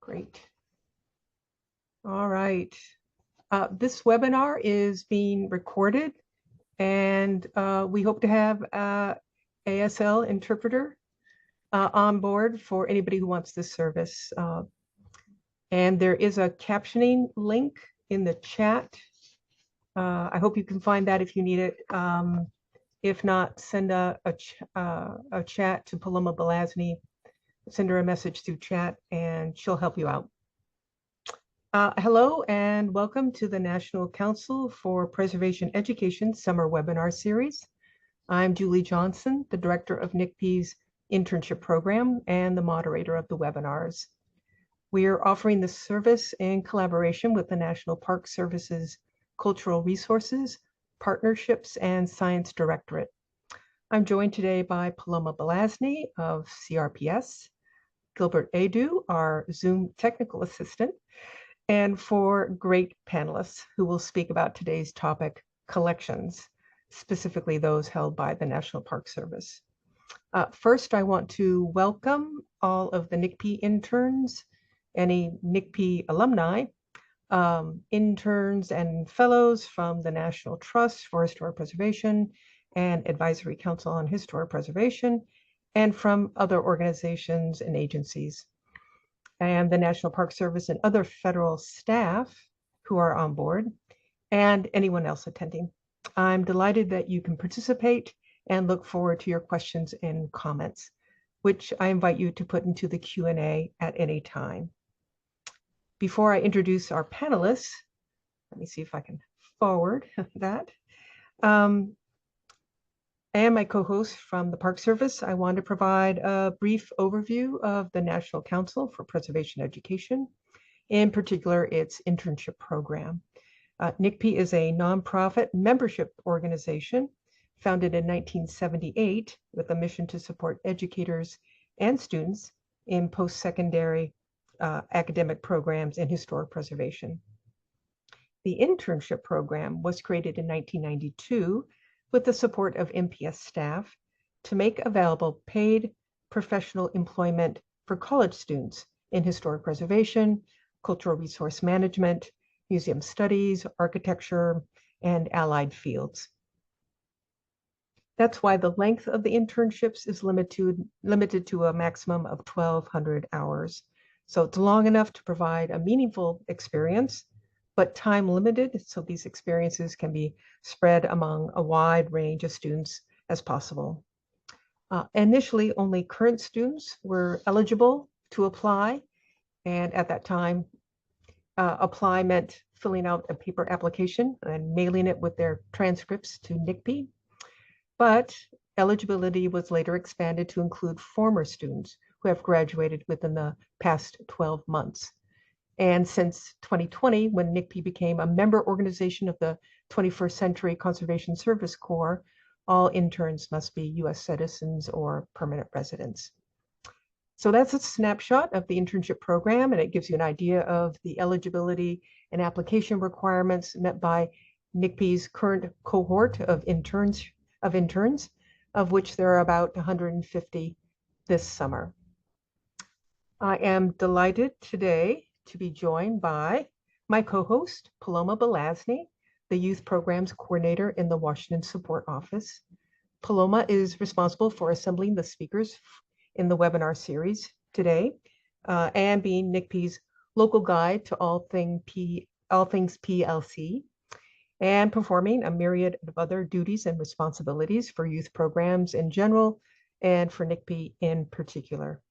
Great. All right. This webinar is being recorded, and we hope to have ASL interpreter on board for anybody who wants this service. And there is a captioning link in the chat. I hope you can find that if you need it. If not, send a chat to Paloma Belazny. Send her a message through chat and she'll help you out. Hello and welcome to the National Council for Preservation Education Summer Webinar Series. I'm Julee Johnson, the Director of NCPE's Internship Program and the moderator of the webinars. We are offering this service in collaboration with the National Park Service's Cultural Resources, Partnerships, and Science Directorate. I'm joined today by Paloma Belazny of CRPS, Gilbert Adu, our Zoom technical assistant, and four great panelists who will speak about today's topic, collections, specifically those held by the National Park Service. First, I want to welcome all of the NCPE interns, any NCPE alumni, interns and fellows from the National Trust for Historic Preservation and Advisory Council on Historic Preservation, and from other organizations and agencies, and the National Park Service and other federal staff who are on board, and anyone else attending. I'm delighted that you can participate and look forward to your questions and comments, which I invite you to put into the Q&A at any time. Before I introduce our panelists, let me see if I can forward that. And my co-host from the Park Service, I want to provide a brief overview of the National Council for Preservation Education, in particular its internship program. NCPE is a nonprofit membership organization founded in 1978 with a mission to support educators and students in post-secondary academic programs in historic preservation. The internship program was created in 1992 with the support of NPS staff to make available paid professional employment for college students in historic preservation, cultural resource management, museum studies, architecture, and allied fields. That's why the length of the internships is limited to a maximum of 1,200 hours. So it's long enough to provide a meaningful experience, but time limited, so these experiences can be spread among a wide range of students as possible. Initially, only current students were eligible to apply, and at that time, apply meant filling out a paper application and mailing it with their transcripts to NCPE. But eligibility was later expanded to include former students who have graduated within the past 12 months. And since 2020, when NCPE became a member organization of the 21st Century Conservation Service Corps, all interns must be US citizens or permanent residents. So that's a snapshot of the internship program, and it gives you an idea of the eligibility and application requirements met by NCPE's current cohort of interns, of which there are about 150 this summer. I am delighted today to be joined by my co-host, Paloma Belazny, the Youth Programs Coordinator in the Washington Support Office. Paloma is responsible for assembling the speakers in the webinar series today and being NCPE's local guide to all things PLC and performing a myriad of other duties and responsibilities for youth programs in general and for NCPE in particular.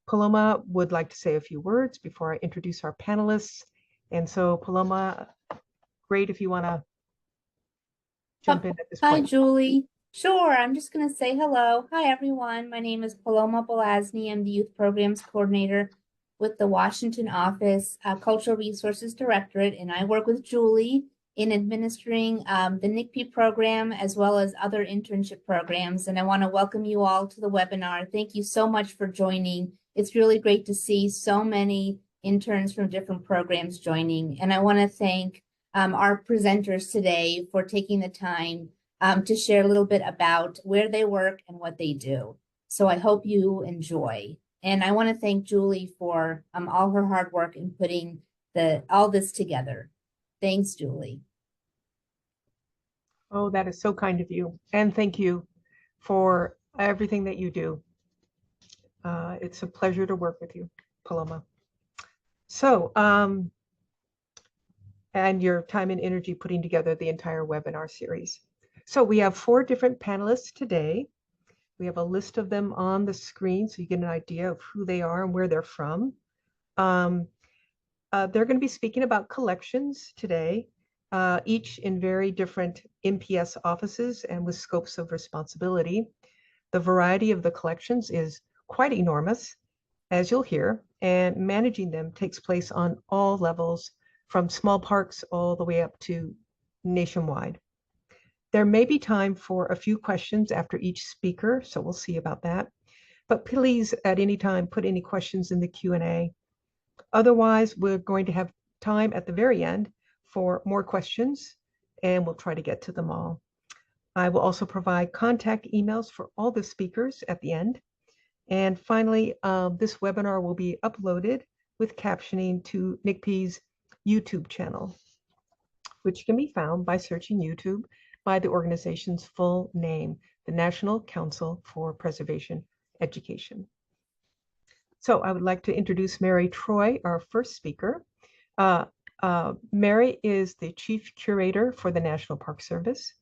Paloma would like to say a few words before I introduce our panelists. And so Paloma, great if you want to jump in at this point. Hi, Julie. Sure, I'm just going to say hello. Hi, everyone. My name is Paloma Belazny. I'm the Youth Programs Coordinator with the Washington Office Cultural Resources Directorate, and I work with Julie in administering the NCPE program as well as other internship programs. And I want to welcome you all to the webinar. Thank you so much for joining. It's really great to see so many interns from different programs joining. And I want to thank our presenters today for taking the time to share a little bit about where they work and what they do. So I hope you enjoy. And I want to thank Julie for all her hard work in putting all this together. Thanks, Julie. Oh, that is so kind of you. And thank you for everything that you do. It's a pleasure to work with you, Paloma. So, and your time and energy putting together the entire webinar series. So we have 4 different panelists today. We have a list of them on the screen so you get an idea of who they are and where they're from. They're going to be speaking about collections today, each in very different NPS offices and with scopes of responsibility. The variety of the collections is quite enormous, as you'll hear, and managing them takes place on all levels, from small parks all the way up to nationwide. There may be time for a few questions after each speaker, so we'll see about that. But please, at any time, put any questions in the Q&A. Otherwise, we're going to have time at the very end for more questions, and we'll try to get to them all. I will also provide contact emails for all the speakers at the end. And finally, this webinar will be uploaded with captioning to NCPE's YouTube channel, which can be found by searching YouTube by the organization's full name, the National Council for Preservation Education. So I would like to introduce Mary Troy, our first speaker. Mary is the Chief Curator for the National Park Service.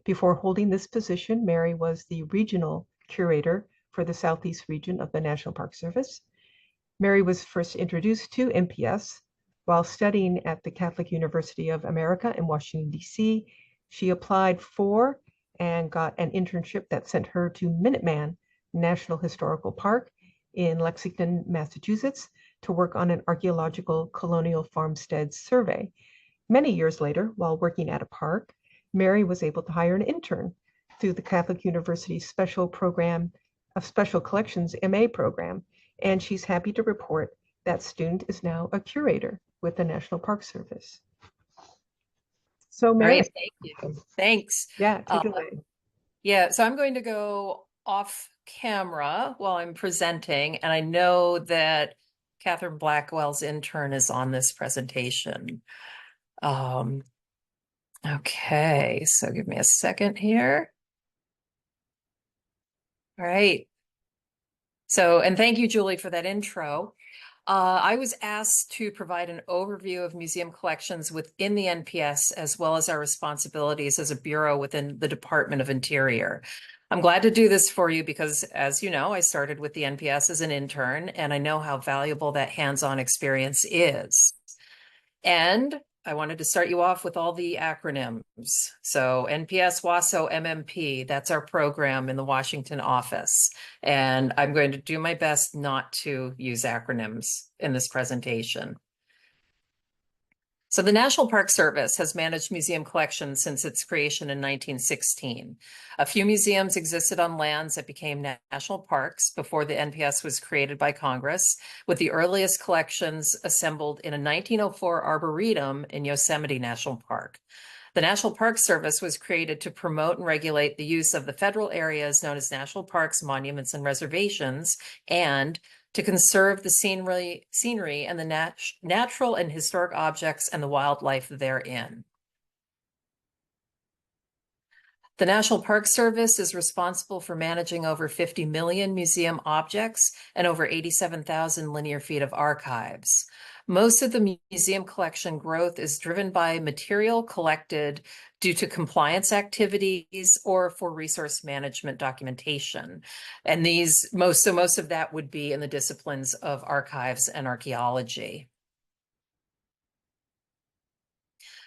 Before holding this position, Mary was the Regional Curator for the Southeast region of the National Park Service. Mary was first introduced to NPS while studying at the Catholic University of America in Washington, D.C. She applied for and got an internship that sent her to Minuteman National Historical Park in Lexington, Massachusetts, to work on an archaeological colonial farmstead survey. Many years later, while working at a park, Mary was able to hire an intern through the Catholic University Special Program of Special Collections MA program, and she's happy to report that student is now a curator with the National Park Service. So Mary. Great, thank you. Thanks. Yeah, take it away. Yeah, so I'm going to go off camera while I'm presenting, and I know that Catherine Blackwell's intern is on this presentation. Okay, so give me a second here. All right. So, and thank you, Julie, for that intro. I was asked to provide an overview of museum collections within the NPS, as well as our responsibilities as a bureau within the Department of Interior. I'm glad to do this for you because, as you know, I started with the NPS as an intern, and I know how valuable that hands-on experience is. And I wanted to start you off with all the acronyms. So NPS, WASO, MMP, that's our program in the Washington office. And I'm going to do my best not to use acronyms in this presentation. So the National Park Service has managed museum collections since its creation in 1916. A few museums existed on lands that became national parks before the NPS was created by Congress, with the earliest collections assembled in a 1904 arboretum in Yosemite National Park. The National Park Service was created to promote and regulate the use of the federal areas known as national parks, monuments, and reservations, and to conserve the scenery and the natural and historic objects and the wildlife therein. The National Park Service is responsible for managing over 50 million museum objects and over 87,000 linear feet of archives. Most of the museum collection growth is driven by material collected due to compliance activities or for resource management documentation. And most of that would be in the disciplines of archives and archaeology.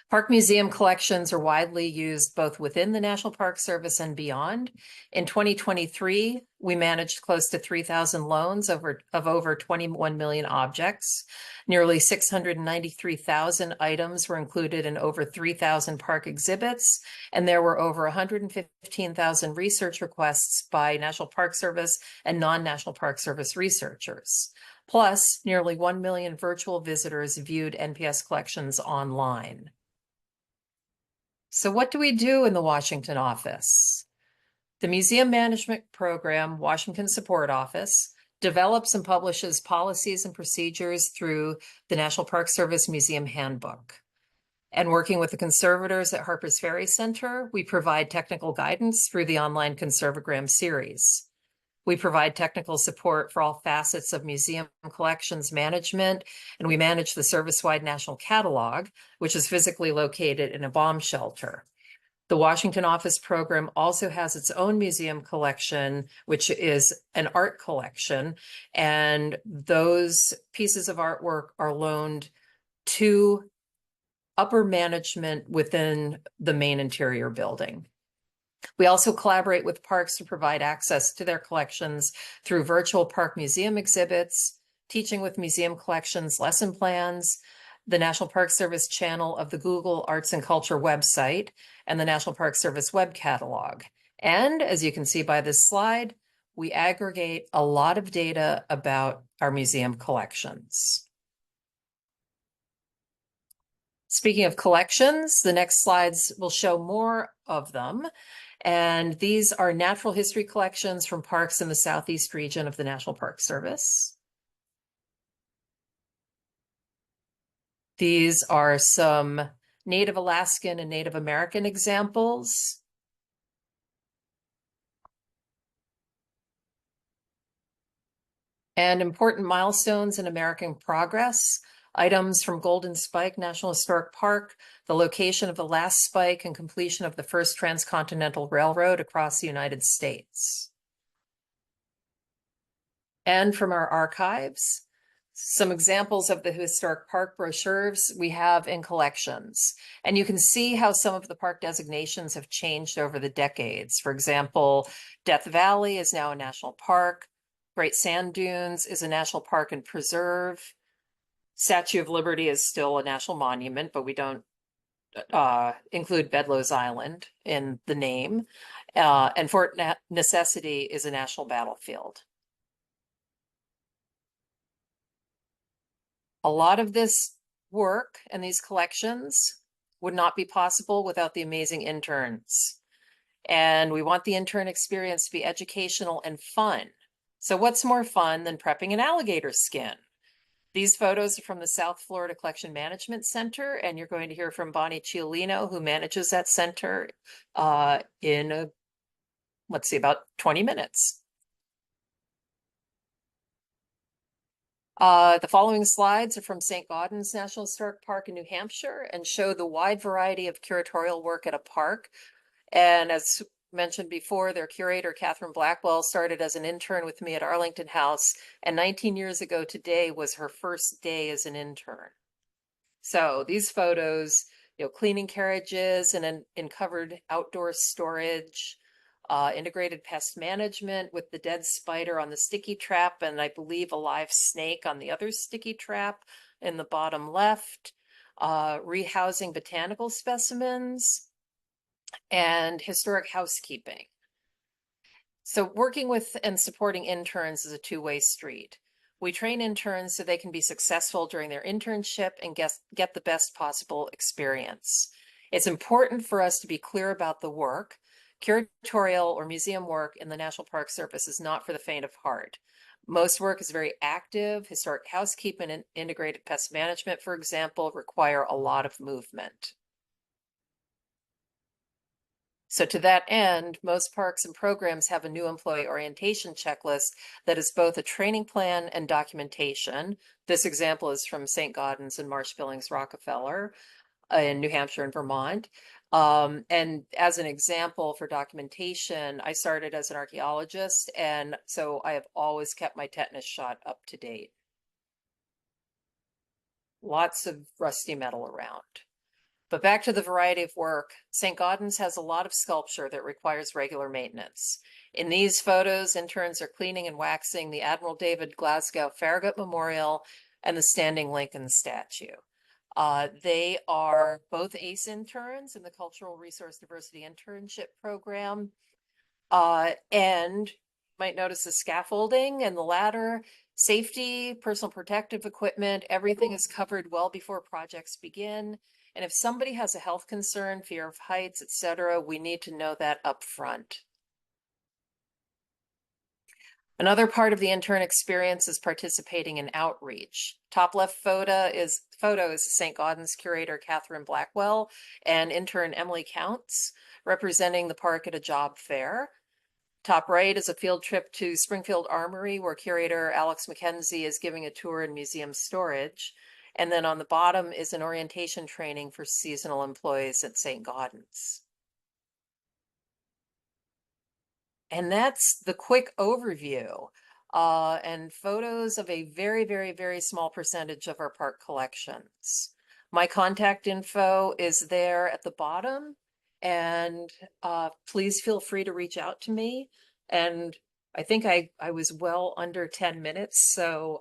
Park museum collections are widely used both within the National Park Service and beyond. In 2023, we managed close to 3,000 loans of over 21 million objects. Nearly 693,000 items were included in over 3,000 park exhibits, and there were over 115,000 research requests by National Park Service and non-National Park Service researchers. Plus, nearly 1 million virtual visitors viewed NPS collections online. So what do we do in the Washington office? The Museum Management Program Washington Support Office develops and publishes policies and procedures through the National Park Service Museum Handbook. And working with the conservators at Harpers Ferry Center, we provide technical guidance through the online Conservagram series. We provide technical support for all facets of museum collections management, and we manage the service-wide national catalog, which is physically located in a bomb shelter. The Washington office program also has its own museum collection, which is an art collection, and those pieces of artwork are loaned to upper management within the main interior building. We also collaborate with parks to provide access to their collections through virtual park museum exhibits, teaching with museum collections lesson plans, the National Park Service channel of the Google Arts and Culture website, and the National Park Service web catalog. And as you can see by this slide, we aggregate a lot of data about our museum collections. Speaking of collections, the next slides will show more of them. And these are natural history collections from parks in the Southeast region of the National Park Service. These are some Native Alaskan and Native American examples. And important milestones in American progress. Items from Golden Spike National Historic Park, the location of the last spike and completion of the first transcontinental railroad across the United States. And from our archives, some examples of the historic park brochures we have in collections. And you can see how some of the park designations have changed over the decades. For example, Death Valley is now a national park. Great Sand Dunes is a national park and preserve. Statue of Liberty is still a national monument, but we don't include Bedloes Island in the name. And Fort Necessity is a national battlefield. A lot of this work and these collections would not be possible without the amazing interns. And we want the intern experience to be educational and fun. So what's more fun than prepping an alligator skin? These photos are from the South Florida Collection Management Center, and you're going to hear from Bonnie Ciolino, who manages that center in, let's see, about 20 minutes. The following slides are from St. Gaudens National Historic Park in New Hampshire and show the wide variety of curatorial work at a park. And as mentioned before, their curator, Catherine Blackwell, started as an intern with me at Arlington House, and 19 years ago today was her first day as an intern. So these photos, cleaning carriages and in covered outdoor storage, integrated pest management with the dead spider on the sticky trap, and I believe a live snake on the other sticky trap in the bottom left, rehousing botanical specimens, and historic housekeeping. So working with and supporting interns is a two-way street. We train interns so they can be successful during their internship and get the best possible experience. It's important for us to be clear about the work. Curatorial or museum work in the National Park Service is not for the faint of heart. Most work is very active. Historic housekeeping and integrated pest management, for example, require a lot of movement. So to that end, most parks and programs have a new employee orientation checklist that is both a training plan and documentation. This example is from St. Gaudens and Marsh Billings Rockefeller in New Hampshire and Vermont. And as an example for documentation, I started as an archaeologist, and so I have always kept my tetanus shot up to date. Lots of rusty metal around. But back to the variety of work, St. Gaudens has a lot of sculpture that requires regular maintenance. In these photos, interns are cleaning and waxing the Admiral David Glasgow Farragut Memorial and the standing Lincoln statue. They are both ACE interns in the Cultural Resource Diversity Internship Program. And you might notice the scaffolding and the ladder, safety, personal protective equipment, everything is covered well before projects begin. And if somebody has a health concern, fear of heights, etc., we need to know that up front. Another part of the intern experience is participating in outreach. Top left photo is St. Gaudens curator Catherine Blackwell and intern Emily Counts representing the park at a job fair. Top right is a field trip to Springfield Armory where curator Alex McKenzie is giving a tour in museum storage. And then on the bottom is an orientation training for seasonal employees at St. Gaudens. And that's the quick overview and photos of a very, very, very small percentage of our park collections. My contact info is there at the bottom, and please feel free to reach out to me. And I think I was well under 10 minutes. So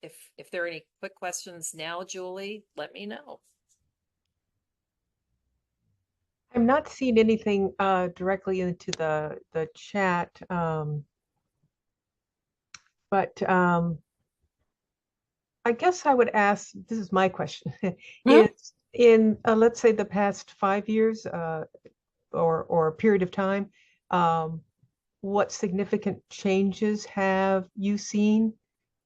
if there are any quick questions now, Julie, let me know. I'm not seeing anything directly into the chat, but I guess I would ask, this is my question, is in let's say the past 5 years or a period of time, what significant changes have you seen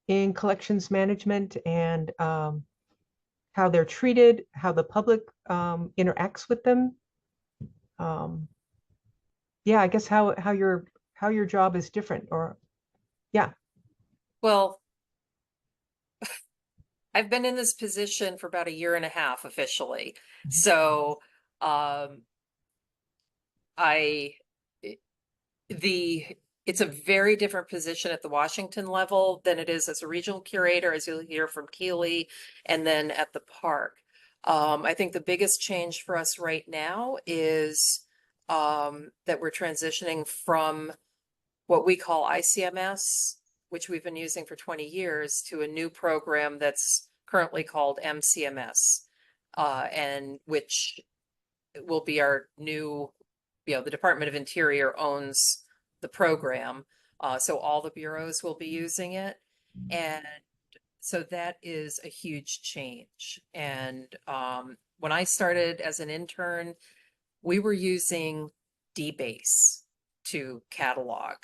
in collections management and how they're treated, how the public interacts with them? Yeah, I guess how your job is different, or yeah. Well, I've been in this position for about 1.5 years officially. So it's a very different position at the Washington level than it is as a regional curator, as you'll hear from Keely, and then at the park. I think the biggest change for us right now is that we're transitioning from what we call ICMS, which we've been using for 20 years, to a new program that's currently called MCMS, and which will be our new, the Department of Interior owns the program. So all the bureaus will be using it. And so that is a huge change. And when I started as an intern, we were using DBase to catalog.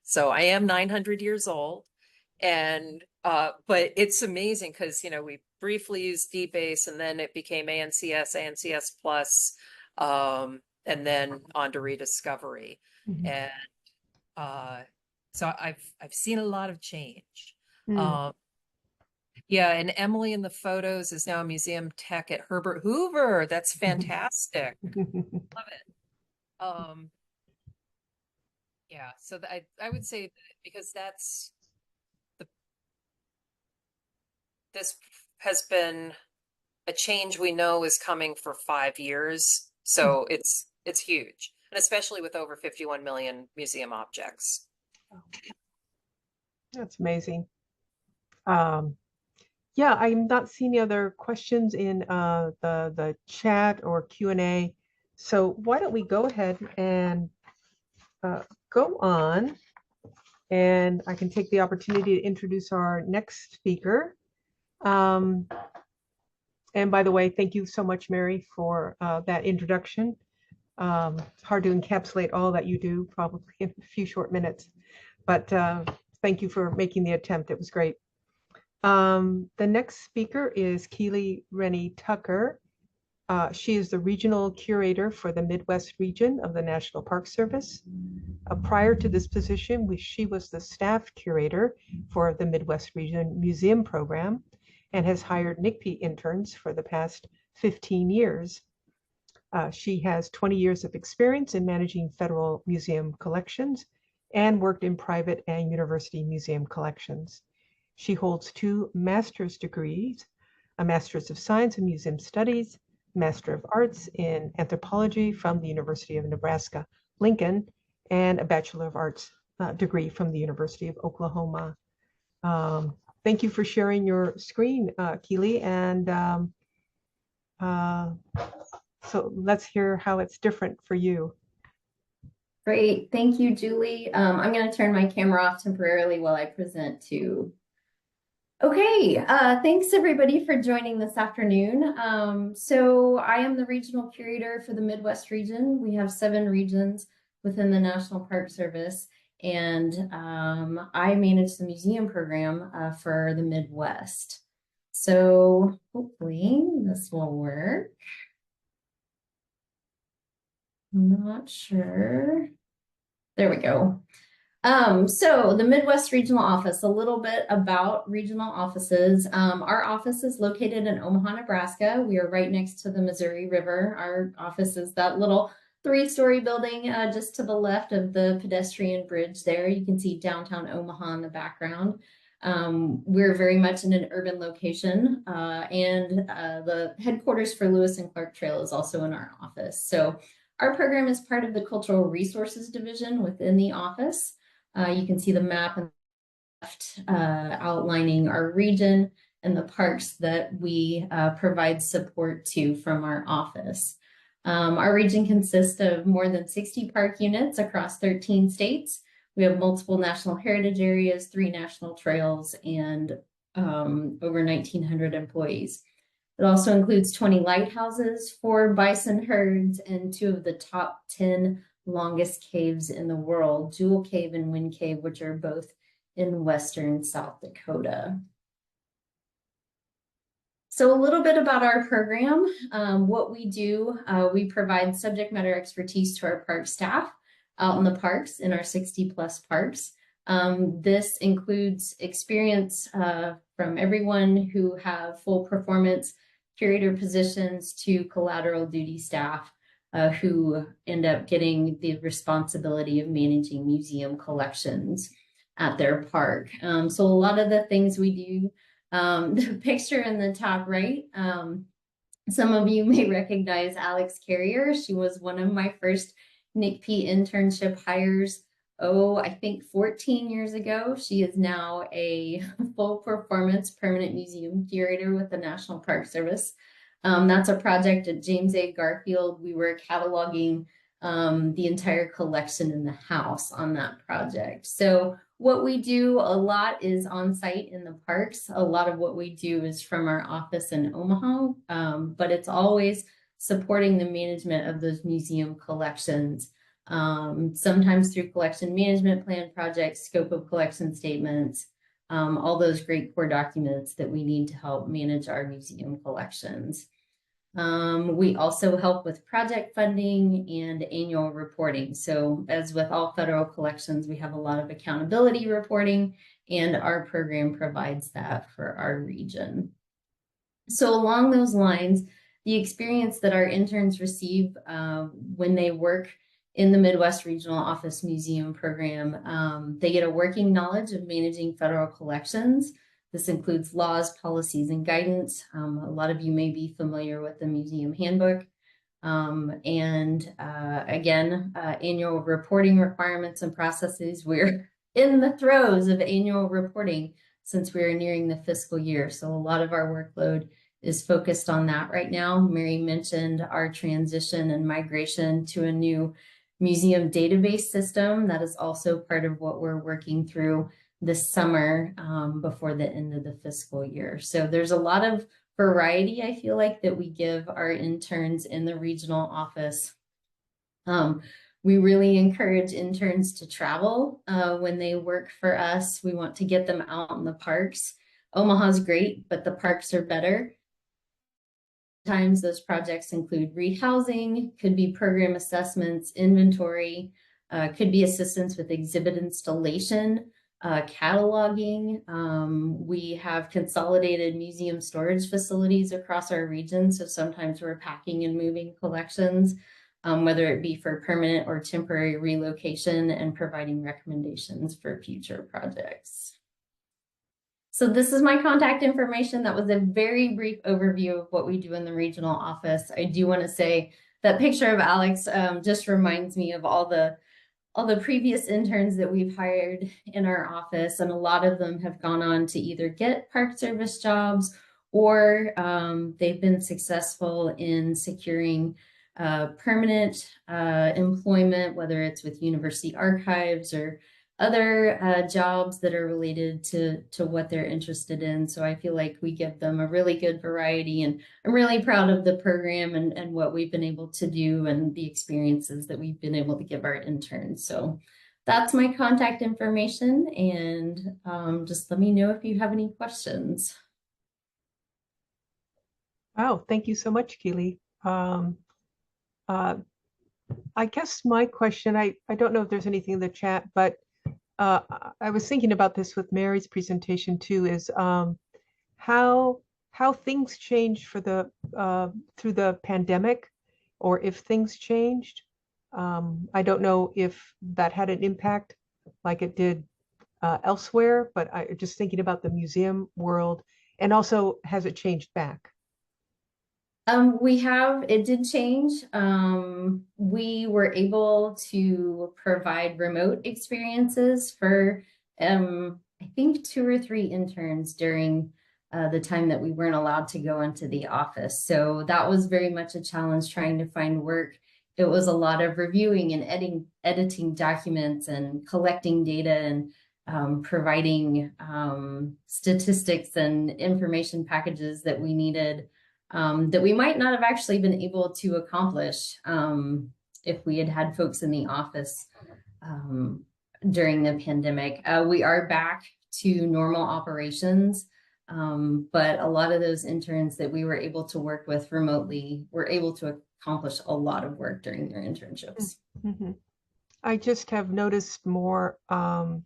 So I am 900 years old, and but it's amazing because we briefly used DBase, and then it became ANCS Plus, and then on to Rediscovery. Mm-hmm. And so I've seen a lot of change. Mm. Yeah, and Emily in the photos is now a museum tech at Herbert Hoover. That's fantastic. Love it. Yeah, so I would say that because this has been a change we know is coming for 5 years. So it's huge, and especially with over 51 million museum objects. That's amazing. Yeah, I'm not seeing any other questions in the chat or Q&A. So why don't we go ahead and go on, and I can take the opportunity to introduce our next speaker. And by the way, thank you so much, Mary, for that introduction. It's hard to encapsulate all that you do probably in a few short minutes, but thank you for making the attempt. It was great. The next speaker is Keely Rennie-Tucker. She is the regional curator for the Midwest region of the National Park Service. Prior to this position, she was the staff curator for the Midwest region museum program and has hired NCPE interns for the past 15 years. She has 20 years of experience in managing federal museum collections and worked in private and university museum collections. She holds 2 master's degrees, a Master's of Science in Museum Studies, Master of Arts in Anthropology from the University of Nebraska, Lincoln, and a Bachelor of Arts degree from the University of Oklahoma. Thank you for sharing your screen, Keely, and so let's hear how it's different for you. Great, thank you, Julie. I'm going to turn my camera off temporarily while I present too. Okay, thanks everybody for joining this afternoon. So I am the regional curator for the Midwest region. We have 7 regions within the National Park Service. and I manage the museum program for the Midwest. So hopefully this will work. I'm not sure. There we go. So the Midwest Regional Office, a little bit about regional offices. Our office is located in Omaha, Nebraska. We are right next to the Missouri River. Our office is that little 3-story building just to the left of the pedestrian bridge there. You can see downtown Omaha in the background. We're very much in an urban location, and the headquarters for Lewis and Clark Trail is also in our office. So our program is part of the Cultural Resources Division within the office. You can see the map on the left outlining our region and the parks that we provide support to from our office. Our region consists of more than 60 park units across 13 states. We have multiple national heritage areas, 3 national trails, and over 1,900 employees. It also includes 20 lighthouses, 4 bison herds, and 2 of the top 10 longest caves in the world, Jewel Cave and Wind Cave, which are both in western South Dakota. So a little bit about our program. What we do, we provide subject matter expertise to our park staff out in the parks, in our 60+ parks. This includes experience from everyone who have full performance curator positions to collateral duty staff who end up getting the responsibility of managing museum collections at their park. So a lot of the things we do, the picture in the top right, some of you may recognize Alex Carrier. She was one of my first NCPE internship hires, I think 14 years ago. She is now a full performance permanent museum curator with the National Park Service. That's a project at James A. Garfield. We were cataloging the entire collection in the house on that project. So what we do a lot is on site in the parks. A lot of what we do is from our office in Omaha, but it's always supporting the management of those museum collections. Sometimes through collection management plan projects, scope of collection statements, all those great core documents that we need to help manage our museum collections. We also help with project funding and annual reporting. So as with all federal collections, we have a lot of accountability reporting, and our program provides that for our region. So along those lines, the experience that our interns receive when they work in the Midwest Regional Office Museum Program, they get a working knowledge of managing federal collections. This includes laws, policies, and guidance. A lot of you may be familiar with the Museum Handbook. Again, annual reporting requirements and processes. We're in the throes of annual reporting since we're nearing the fiscal year. So a lot of our workload is focused on that right now. Mary mentioned our transition and migration to a new museum database system. That is also part of what we're working through this summer before the end of the fiscal year. So there's a lot of variety, I feel like, that we give our interns in the regional office. We really encourage interns to travel when they work for us. We want to get them out in the parks. Omaha's great, but the parks are better. Sometimes those projects include rehousing, could be program assessments, inventory, could be assistance with exhibit installation, cataloging. We have consolidated museum storage facilities across our region. So sometimes we're packing and moving collections, whether it be for permanent or temporary relocation, and providing recommendations for future projects. So this is my contact information. That was a very brief overview of what we do in the regional office. I do want to say that picture of Alex just reminds me of all the previous interns that we've hired in our office, and a lot of them have gone on to either get Park Service jobs or they've been successful in securing permanent employment, whether it's with university archives or other jobs that are related to what they're interested in. So I feel like we give them a really good variety, and I'm really proud of the program and what we've been able to do and the experiences that we've been able to give our interns. So that's my contact information, and just let me know if you have any questions. Wow, thank you so much, Keely. Uh, I guess my question, I don't know if there's anything in the chat, but I was thinking about this with Mary's presentation too, is how things changed for the through the pandemic, or if things changed. I don't know if that had an impact like it did elsewhere, but I just thinking about the museum world, and also has it changed back? It did change. We were able to provide remote experiences for, I think 2 or 3 interns during the time that we weren't allowed to go into the office. So that was very much a challenge trying to find work. It was a lot of reviewing and editing documents and collecting data and providing statistics and information packages that we needed, that we might not have actually been able to accomplish if we had had folks in the office during the pandemic. We are back to normal operations, but a lot of those interns that we were able to work with remotely were able to accomplish a lot of work during their internships. Mm-hmm. I just have noticed more, and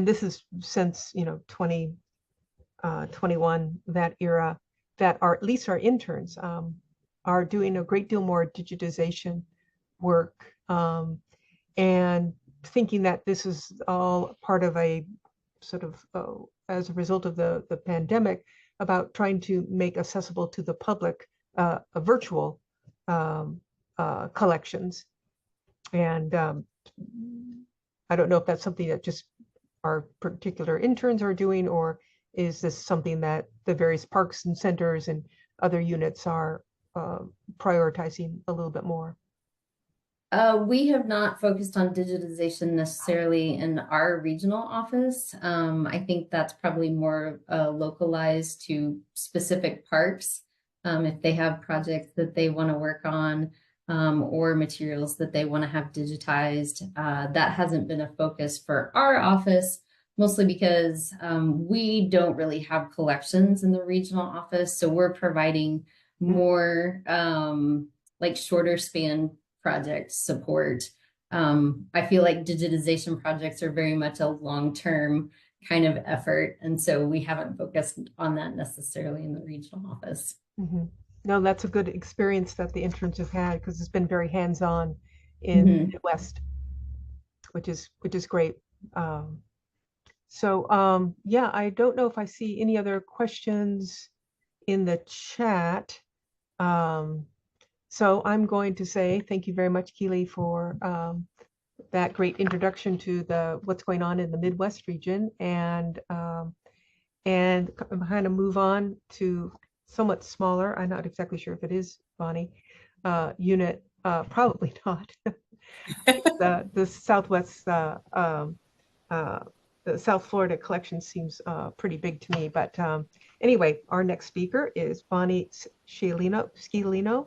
this is since 2021, that era, that at least our interns are doing a great deal more digitization work, and thinking that this is all part of a sort of as a result of the pandemic, about trying to make accessible to the public a virtual collections. And I don't know if that's something that just our particular interns are doing, or is this something that the various parks and centers and other units are prioritizing a little bit more? We have not focused on digitization necessarily in our regional office. I think that's probably more localized to specific parks. If they have projects that they want to work on, or materials that they want to have digitized, that hasn't been a focus for our office, mostly because we don't really have collections in the regional office. So we're providing more like shorter span project support. I feel like digitization projects are very much a long-term kind of effort, and so we haven't focused on that necessarily in the regional office. Mm-hmm. No, that's a good experience that the interns have had, because it's been very hands-on in the Midwest, which is great. Yeah, I don't know if I see any other questions in the chat. So I'm going to say thank you very much, Keely, for that great introduction to what's going on in the Midwest region, and kind of move on to somewhat smaller, I'm not exactly sure if it is, Bonnie, unit, probably not. The Southwest, the South Florida collection seems pretty big to me. But anyway, our next speaker is Bonnie Ciolino.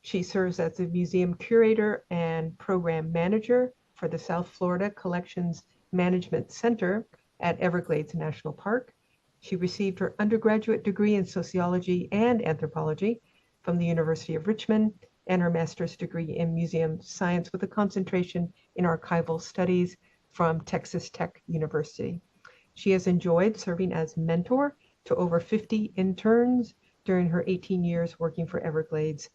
She serves as the museum curator and program manager for the South Florida Collections Management Center at Everglades National Park. She received her undergraduate degree in sociology and anthropology from the University of Richmond, and her master's degree in museum science with a concentration in archival studies from Texas Tech University. She has enjoyed serving as mentor to over 50 interns during her 18 years working for Everglades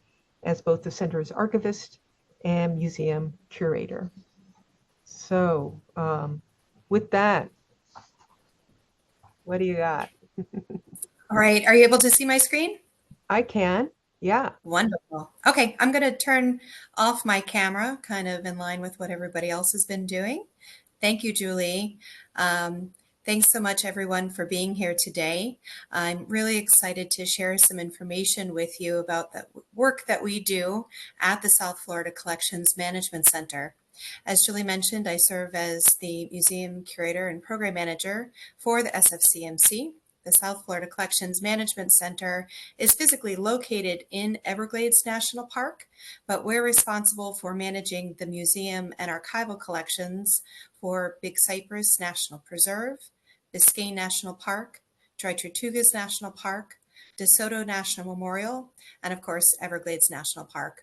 as both the center's archivist and museum curator. So with that, what do you got? All right, are you able to see my screen? I can, yeah. Wonderful. Okay, I'm going to turn off my camera, kind of in line with what everybody else has been doing. Thank you, Julie. Thanks so much, everyone, for being here today. I'm really excited to share some information with you about the work that we do at the South Florida Collections Management Center. As Julie mentioned, I serve as the museum curator and program manager for the SFCMC, the South Florida Collections Management Center, is physically located in Everglades National Park, but we're responsible for managing the museum and archival collections for Big Cypress National Preserve, Biscayne National Park, Dry Tortugas National Park, DeSoto National Memorial, and of course, Everglades National Park.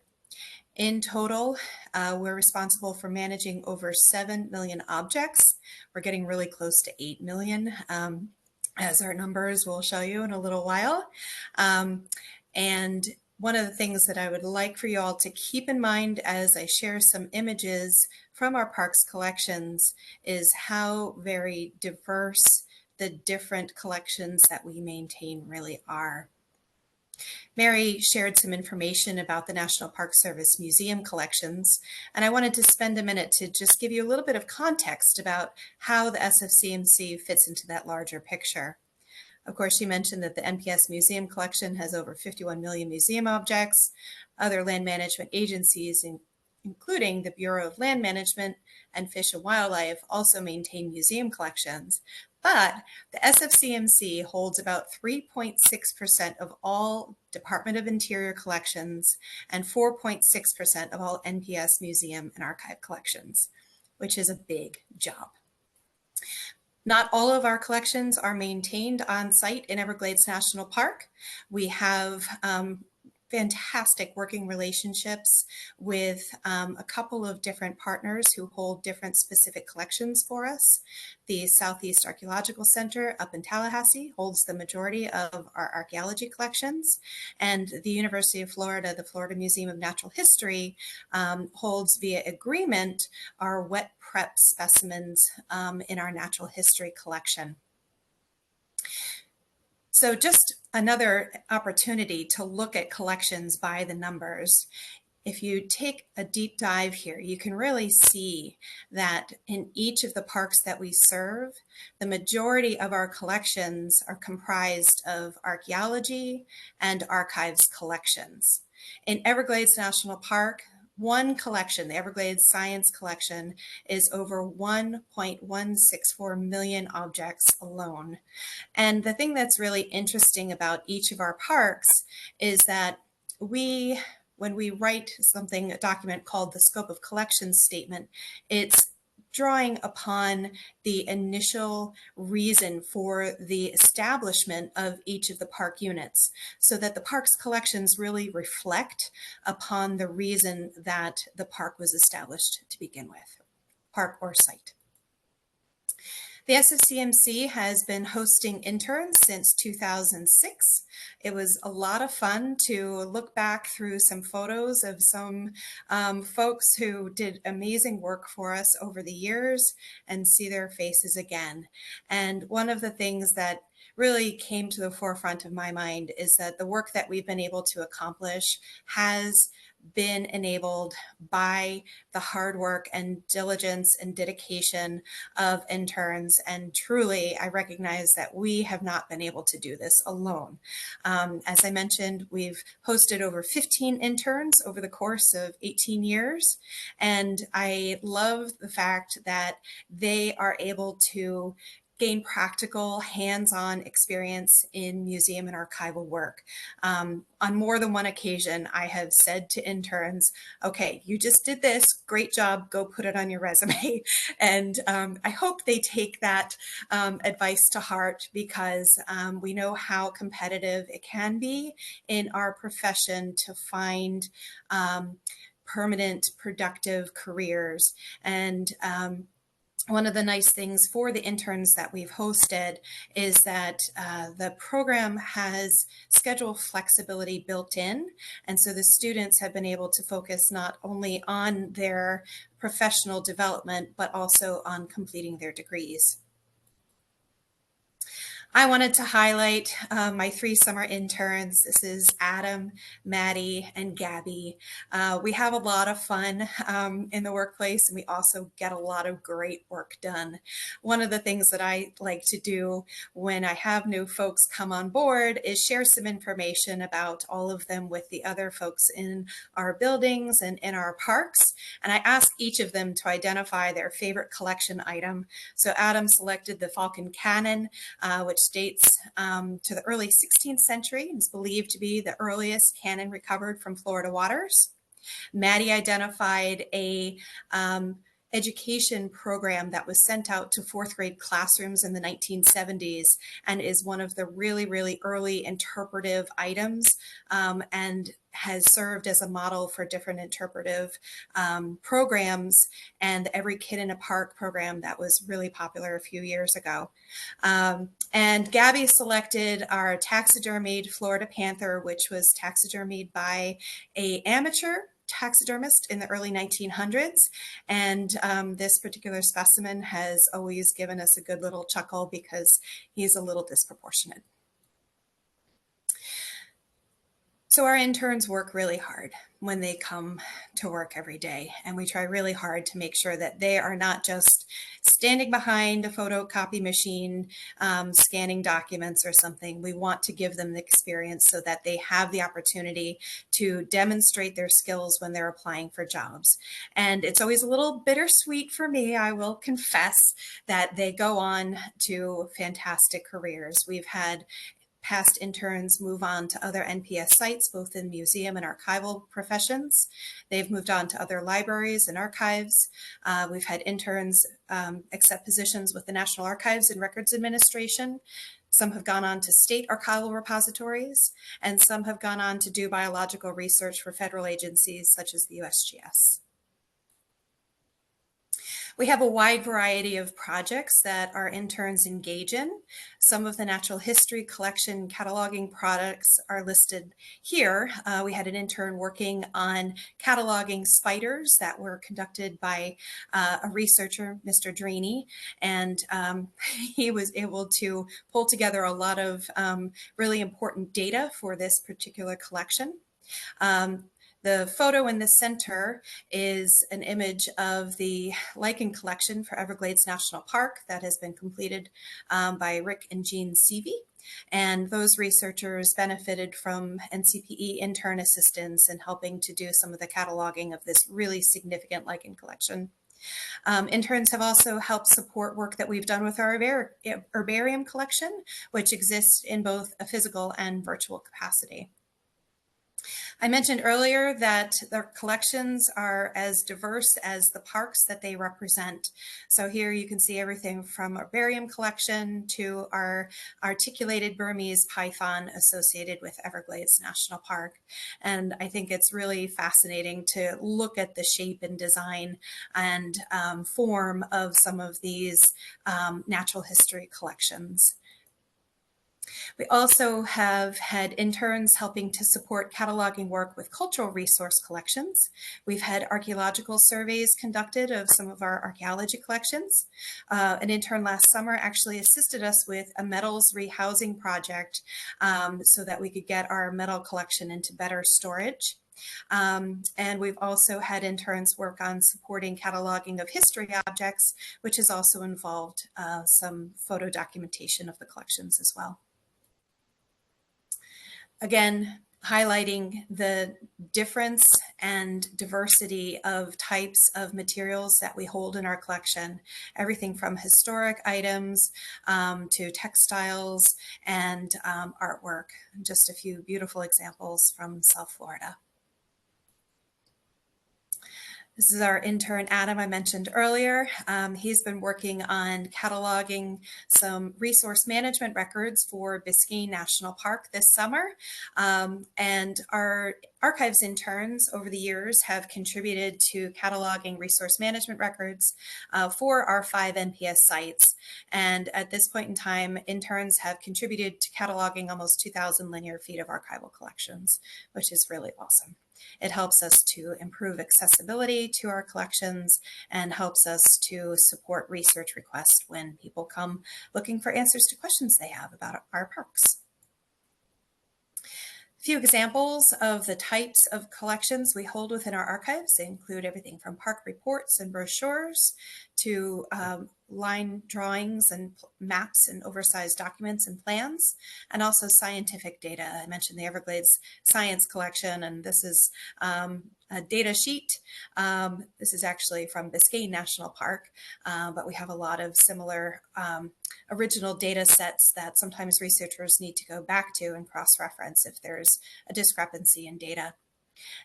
In total, we're responsible for managing over 7 million objects. We're getting really close to 8 million, as our numbers will show you in a little while. And one of the things that I would like for you all to keep in mind as I share some images from our parks collections is how very diverse the different collections that we maintain really are. Mary shared some information about the National Park Service museum collections, and I wanted to spend a minute to just give you a little bit of context about how the SFCMC fits into that larger picture. Of course, she mentioned that the NPS museum collection has over 51 million museum objects. Other land management agencies, including the Bureau of Land Management and Fish and Wildlife, also maintain museum collections. But the SFCMC holds about 3.6% of all Department of Interior collections and 4.6% of all NPS museum and archive collections, which is a big job. Not all of our collections are maintained on site in Everglades National Park. We have fantastic working relationships with a couple of different partners who hold different specific collections for us. The Southeast Archaeological Center up in Tallahassee holds the majority of our archaeology collections, and the University of Florida, the Florida Museum of Natural History, holds via agreement our wet prep specimens in our natural history collection. So just another opportunity to look at collections by the numbers. If you take a deep dive here, you can really see that in each of the parks that we serve, the majority of our collections are comprised of archaeology and archives collections. In Everglades National Park, one collection, the Everglades Science Collection, is over 1.164 million objects alone. And the thing that's really interesting about each of our parks is that when we write something, a document called the Scope of Collections Statement, it's drawing upon the initial reason for the establishment of each of the park units, so that the park's collections really reflect upon the reason that the park was established to begin with, park or site. The SFCMC has been hosting interns since 2006. It was a lot of fun to look back through some photos of some folks who did amazing work for us over the years and see their faces again. And one of the things that really came to the forefront of my mind is that the work that we've been able to accomplish has been enabled by the hard work and diligence and dedication of interns. And truly, I recognize that we have not been able to do this alone. As I mentioned, we've hosted over 15 interns over the course of 18 years. And I love the fact that they are able to gain practical, hands-on experience in museum and archival work. On more than one occasion, I have said to interns, okay, you just did this, great job, go put it on your resume. And I hope they take that advice to heart, because we know how competitive it can be in our profession to find permanent, productive careers. And one of the nice things for the interns that we've hosted is that the program has schedule flexibility built in. And so the students have been able to focus not only on their professional development, but also on completing their degrees. I wanted to highlight my 3 summer interns. This is Adam, Maddie, and Gabby. We have a lot of fun in the workplace, and we also get a lot of great work done. One of the things that I like to do when I have new folks come on board is share some information about all of them with the other folks in our buildings and in our parks. And I ask each of them to identify their favorite collection item. So Adam selected the Falcon Cannon, which dates to the early 16th century and is believed to be the earliest cannon recovered from Florida waters. Maddie identified a education program that was sent out to fourth grade classrooms in the 1970s and is one of the really, really early interpretive items and has served as a model for different interpretive programs and the Every Kid in a Park program that was really popular a few years ago. And Gabby selected our taxidermied Florida panther, which was taxidermied by an amateur taxidermist in the early 1900s. And this particular specimen has always given us a good little chuckle because he's a little disproportionate. So our interns work really hard when they come to work every day, and we try really hard to make sure that they are not just standing behind a photocopy machine scanning documents or something. We want to give them the experience so that they have the opportunity to demonstrate their skills when they're applying for jobs. And it's always a little bittersweet for me, I will confess, that they go on to fantastic careers. We've had past interns move on to other NPS sites, both in museum and archival professions. They've moved on to other libraries and archives. We've had interns accept positions with the National Archives and Records Administration. Some have gone on to state archival repositories, and some have gone on to do biological research for federal agencies such as the USGS. We have a wide variety of projects that our interns engage in. Some of the natural history collection cataloging products are listed here. We had an intern working on cataloging spiders that were conducted by a researcher, Mr. Drini, and he was able to pull together a lot of really important data for this particular collection. The photo in the center is an image of the lichen collection for Everglades National Park that has been completed by Rick and Jean Seavey. And those researchers benefited from NCPE intern assistance in helping to do some of the cataloging of this really significant lichen collection. Interns have also helped support work that we've done with our herbarium collection, which exists in both a physical and virtual capacity. I mentioned earlier that their collections are as diverse as the parks that they represent. So here you can see everything from our herbarium collection to our articulated Burmese python associated with Everglades National Park. And I think it's really fascinating to look at the shape and design and form of some of these natural history collections. We also have had interns helping to support cataloging work with cultural resource collections. We've had archaeological surveys conducted of some of our archaeology collections. An intern last summer actually assisted us with a metals rehousing project so that we could get our metal collection into better storage. And we've also had interns work on supporting cataloging of history objects, which has also involved some photo documentation of the collections as well. Again, highlighting the difference and diversity of types of materials that we hold in our collection, everything from historic items to textiles and artwork. Just a few beautiful examples from South Florida. This is our intern, Adam, I mentioned earlier. He's been working on cataloging some resource management records for Biscayne National Park this summer. And our archives interns over the years have contributed to cataloging resource management records for our 5 NPS sites. And at this point in time, interns have contributed to cataloging almost 2,000 linear feet of archival collections, which is really awesome. It helps us to improve accessibility to our collections and helps us to support research requests when people come looking for answers to questions they have about our parks. A few examples of the types of collections we hold within our archives. They include everything from park reports and brochures to line drawings and maps and oversized documents and plans, and also scientific data. I mentioned the Everglades Science Collection, and this is a data sheet. This is actually from Biscayne National Park, but we have a lot of similar original data sets that sometimes researchers need to go back to and cross-reference if there's a discrepancy in data.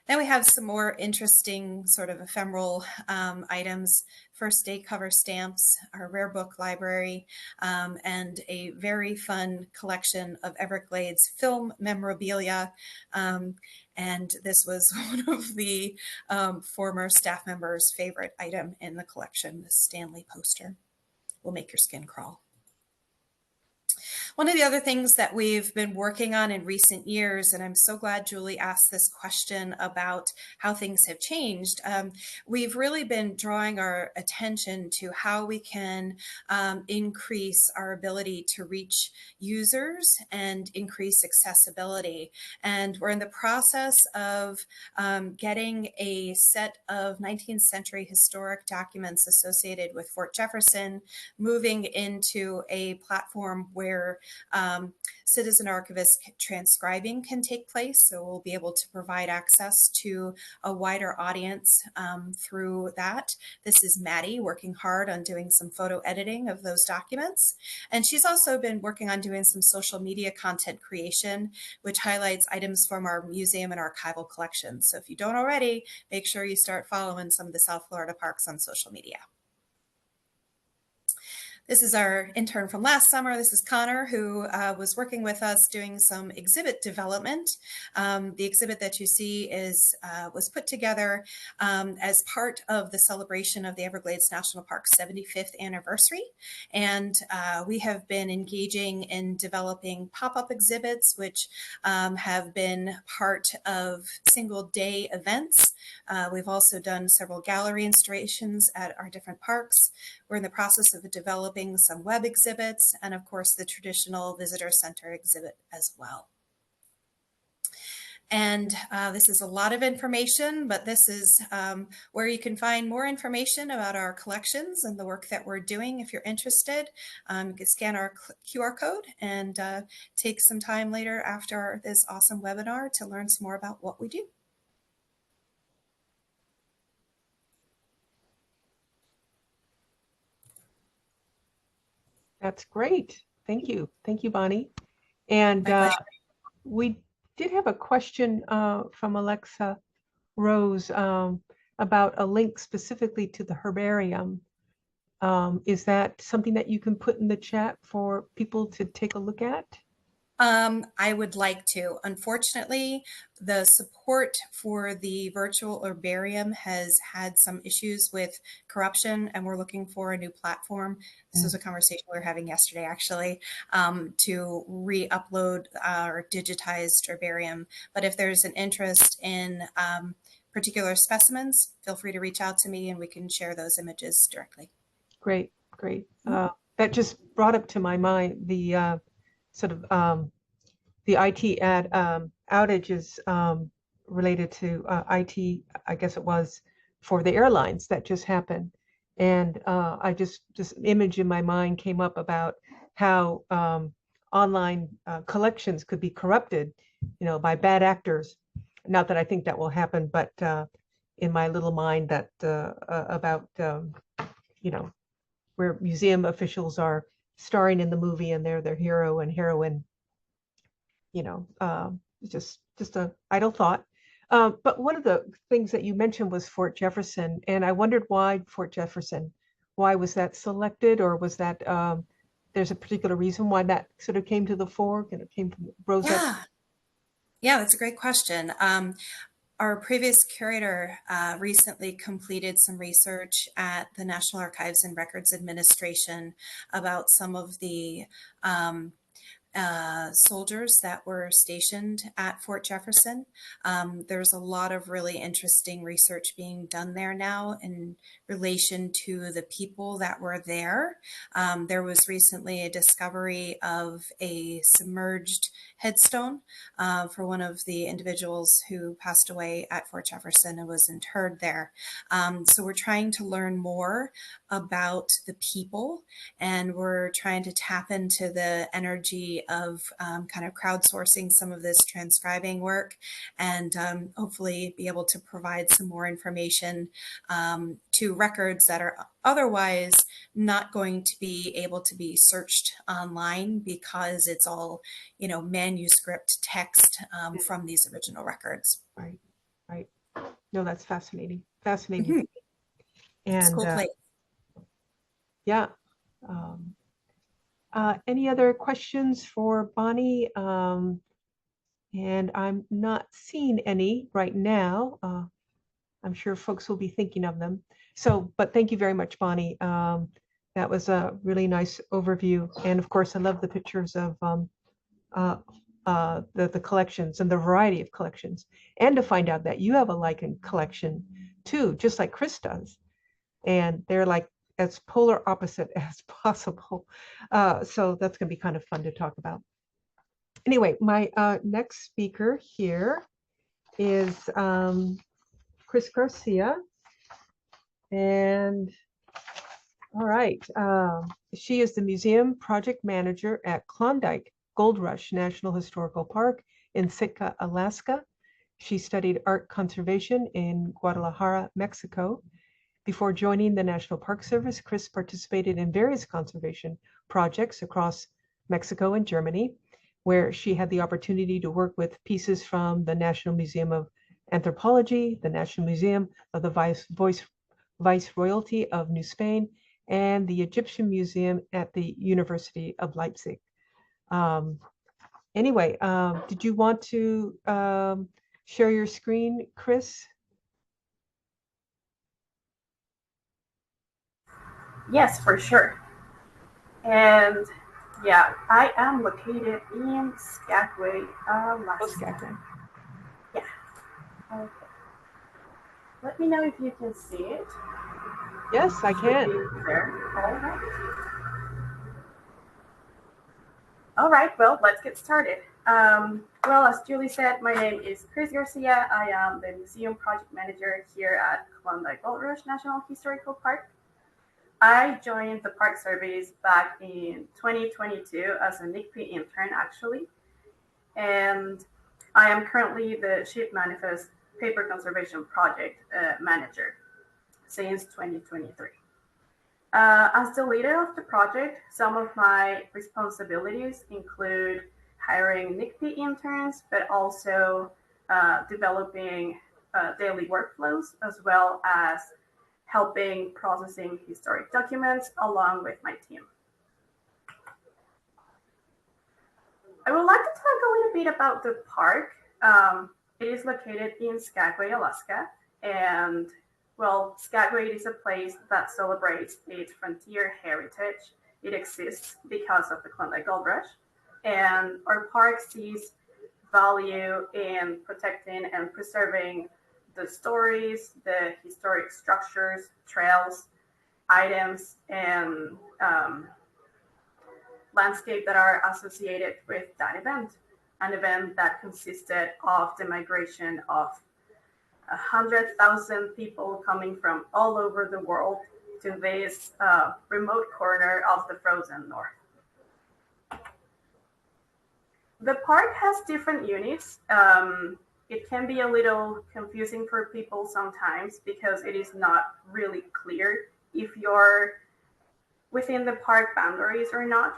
Then we have some more interesting sort of ephemeral items, first day cover stamps, our rare book library, and a very fun collection of Everglades film memorabilia. And this was one of the former staff members' favorite item in the collection, the Stanley poster. Will make your skin crawl. One of the other things that we've been working on in recent years, and I'm so glad Julie asked this question about how things have changed, we've really been drawing our attention to how we can increase our ability to reach users and increase accessibility. And we're in the process of getting a set of 19th century historic documents associated with Fort Jefferson, moving into a platform where citizen archivist transcribing can take place. So we'll be able to provide access to a wider audience through that. This is Maddie working hard on doing some photo editing of those documents. And she's also been working on doing some social media content creation, which highlights items from our museum and archival collections. So if you don't already, make sure you start following some of the South Florida parks on social media. This is our intern from last summer. This is Connor, who was working with us doing some exhibit development. The exhibit that you see was put together as part of the celebration of the Everglades National Park's 75th anniversary. And we have been engaging in developing pop-up exhibits, which have been part of single day events. We've also done several gallery installations at our different parks. We're in the process of developing some web exhibits, and of course the traditional visitor center exhibit as well. And this is a lot of information, but this is where you can find more information about our collections and the work that we're doing. If you're interested, you can scan our QR code and take some time later after this awesome webinar to learn some more about what we do. That's great. Thank you. Thank you, Bonnie. And we did have a question from Alexa Rose about a link specifically to the herbarium. Is that something that you can put in the chat for people to take a look at? I would like to. Unfortunately, the support for the virtual herbarium has had some issues with corruption, and we're looking for a new platform. This was a conversation we were having yesterday, actually, to re-upload our digitized herbarium. But if there's an interest in particular specimens, feel free to reach out to me and we can share those images directly. Great, great. That just brought up to my mind the sort of the IT outages related to IT, I guess it was, for the airlines that just happened. And I just image in my mind came up about how online collections could be corrupted, by bad actors. Not that I think that will happen, but in my little mind that about, where museum officials are starring in the movie and they're their hero and heroine, just a idle thought. But one of the things that you mentioned was Fort Jefferson, and I wondered why Fort Jefferson. Why was that selected, or was that there's a particular reason why that sort of came to the fore and it came from rose up? Yeah, that's a great question. Our previous curator recently completed some research at the National Archives and Records Administration about some of the soldiers that were stationed at Fort Jefferson. There's a lot of really interesting research being done there now in relation to the people that were there. There was recently a discovery of a submerged headstone for one of the individuals who passed away at Fort Jefferson and was interred there. So we're trying to learn more about the people, and we're trying to tap into the energy of kind of crowdsourcing some of this transcribing work, and hopefully be able to provide some more information to records that are otherwise not going to be able to be searched online because it's all, manuscript text from these original records. Right, right. No, that's fascinating. Fascinating. Mm-hmm. And it's a cool place. Yeah. Any other questions for Bonnie? And I'm not seeing any right now. I'm sure folks will be thinking of them. So, but thank you very much, Bonnie. That was a really nice overview. And of course, I love the pictures of the collections and the variety of collections. And to find out that you have a lichen collection too, just like Cris does. And they're like as polar opposite as possible. So that's going to be kind of fun to talk about. Anyway, my next speaker here is Cris Garcia. And all right, she is the museum project manager at Klondike Gold Rush National Historical Park in Sitka, Alaska. She studied art conservation in Guadalajara, Mexico. Before joining the National Park Service, Cris participated in various conservation projects across Mexico and Germany, where she had the opportunity to work with pieces from the National Museum of Anthropology, the National Museum of the Viceroyalty of New Spain, and the Egyptian Museum at the University of Leipzig. Anyway, did you want to share your screen, Cris? Yes, for sure. And yeah, I am located in Skagway, Alaska. Oh, Skagway. Yeah. Okay. Let me know if you can see it. Yes, I can. There. All right. All right. Well, let's get started. Well, as Julie said, my name is Cris Garcia. I am the museum project manager here at Klondike Gold Rush National Historical Park. I joined the Park Service back in 2022 as a NCPE intern, actually. And I am currently the Ship Manifest Paper Conservation Project manager since 2023. As the leader of the project, some of my responsibilities include hiring NCPE interns, but also developing daily workflows, as well as helping processing historic documents along with my team. I would like to talk a little bit about the park. It is located in Skagway, Alaska, and well, Skagway is a place that celebrates its frontier heritage. It exists because of the Klondike Gold Rush, and our park sees value in protecting and preserving the stories, the historic structures, trails, items, and landscape that are associated with that event. An event that consisted of the migration of 100,000 people coming from all over the world to this remote corner of the frozen north. The park has different units. It can be a little confusing for people sometimes because it is not really clear if you're within the park boundaries or not.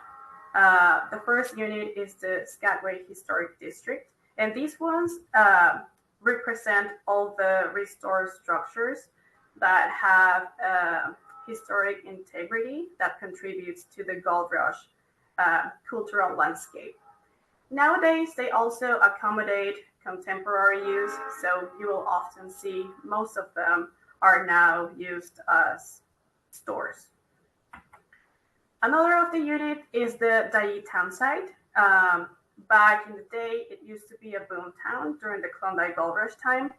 The first unit is the Skagway Historic District, and these ones represent all the restored structures that have historic integrity that contributes to the Gold Rush cultural landscape. Nowadays, they also accommodate contemporary use, so you will often see most of them are now used as stores. Another of the unit is the Dai town site. Back in the day, it used to be a boom town during the Klondike Gold Rush time.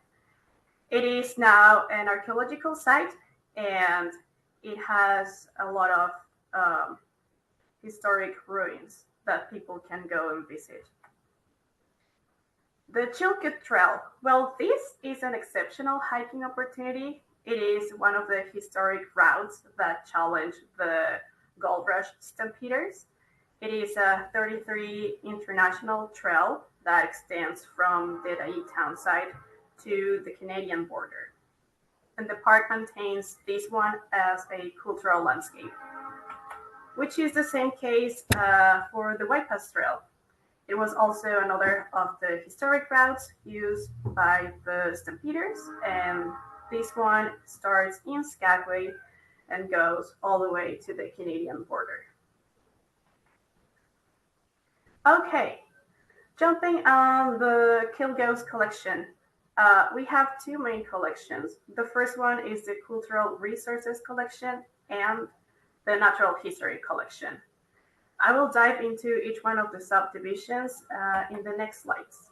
It is now an archaeological site, and it has a lot of historic ruins that people can go and visit. The Chilkoot Trail. Well, this is an exceptional hiking opportunity. It is one of the historic routes that challenge the Gold Rush stampeders. It is a 33 international trail that extends from the Dai town site to the Canadian border. And the park maintains this one as a cultural landscape, which is the same case for the White Pass Trail. It was also another of the historic routes used by the stampeders, and this one starts in Skagway and goes all the way to the Canadian border. Okay, jumping on the Kilgoes collection. We have two main collections. The first one is the Cultural Resources Collection and the Natural History Collection. I will dive into each one of the subdivisions in the next slides.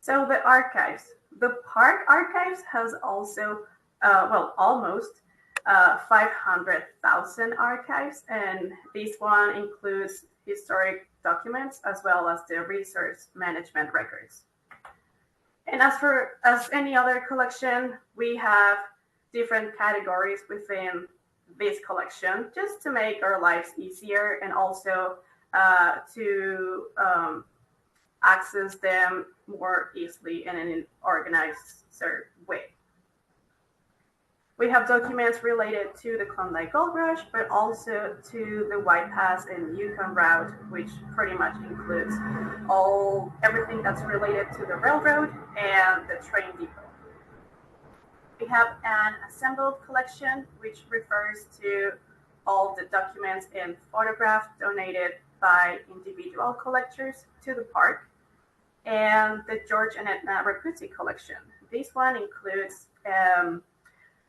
So the archives. The park archives has also, almost 500,000 archives, and this one includes historic documents as well as the resource management records. And as any other collection, we have different categories within this collection just to make our lives easier and also to access them more easily in an organized way. We have documents related to the Klondike Gold Rush, but also to the White Pass and Yukon route, which pretty much includes everything that's related to the railroad and the train depot. We have an assembled collection, which refers to all the documents and photographs donated by individual collectors to the park, and the George and Edna Rapuzzi collection. This one includes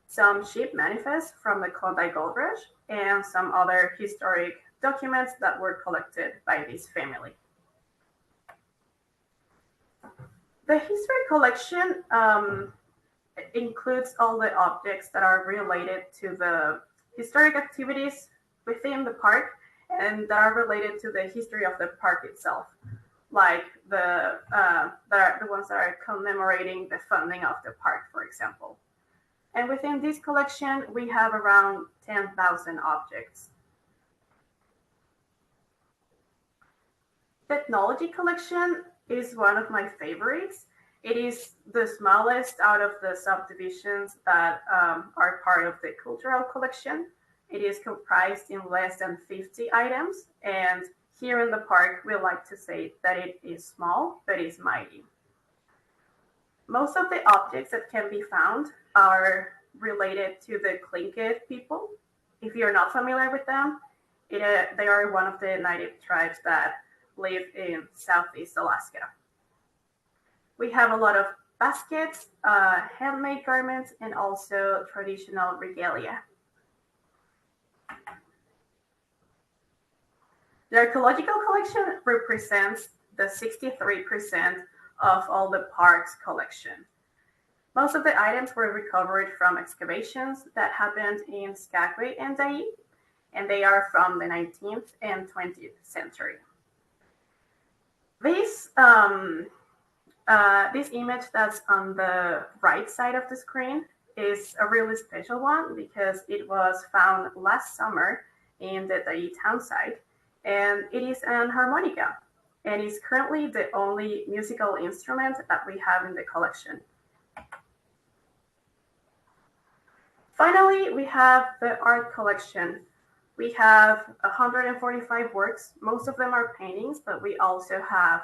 some ship manifests from the Klondike Gold Rush and some other historic documents that were collected by this family. The history collection includes all the objects that are related to the historic activities within the park and that are related to the history of the park itself, like the ones that are commemorating the funding of the park, for example. And within this collection, we have around 10,000 objects. Technology collection is one of my favorites. It is the smallest out of the subdivisions that are part of the cultural collection. It is comprised in less than 50 items. And here in the park, we like to say that it is small, but is mighty. Most of the objects that can be found are related to the Tlingit people. If you're not familiar with them, they are one of the native tribes that live in Southeast Alaska. We have a lot of baskets, handmade garments, and also traditional regalia. The archaeological collection represents the 63% of all the park's collection. Most of the items were recovered from excavations that happened in Skagway and Dai, and they are from the 19th and 20th century. This image that's on the right side of the screen is a really special one because it was found last summer in the Dai town site, and it is an harmonica, and is currently the only musical instrument that we have in the collection. Finally, we have the art collection. We have 145 works. Most of them are paintings, but we also have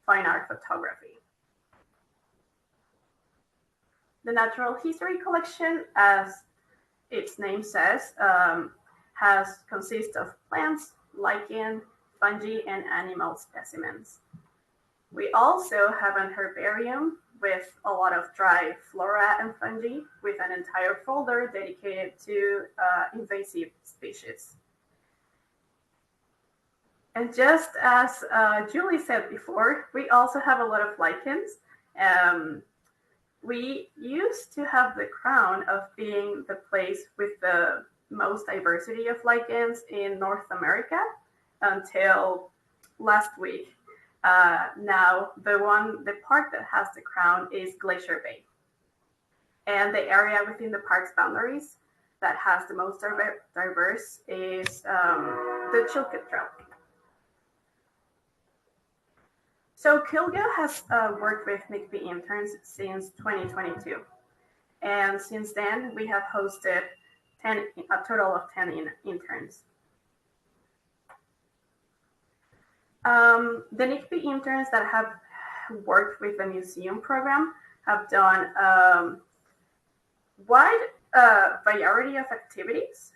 fine art photography. The natural history collection, as its name says, consists of plants, lichen, fungi, and animal specimens. We also have an herbarium with a lot of dry flora and fungi, with an entire folder dedicated to invasive species. And just as Julie said before, we also have a lot of lichens. We used to have the crown of being the place with the most diversity of lichens in North America until last week. Now, the park that has the crown is Glacier Bay. And the area within the park's boundaries that has the most diverse is the Chilkat Trail. So Kilga has worked with NCPE interns since 2022. And since then, we have hosted a total of 10 interns. The NCPE interns that have worked with the museum program have done wide variety of activities.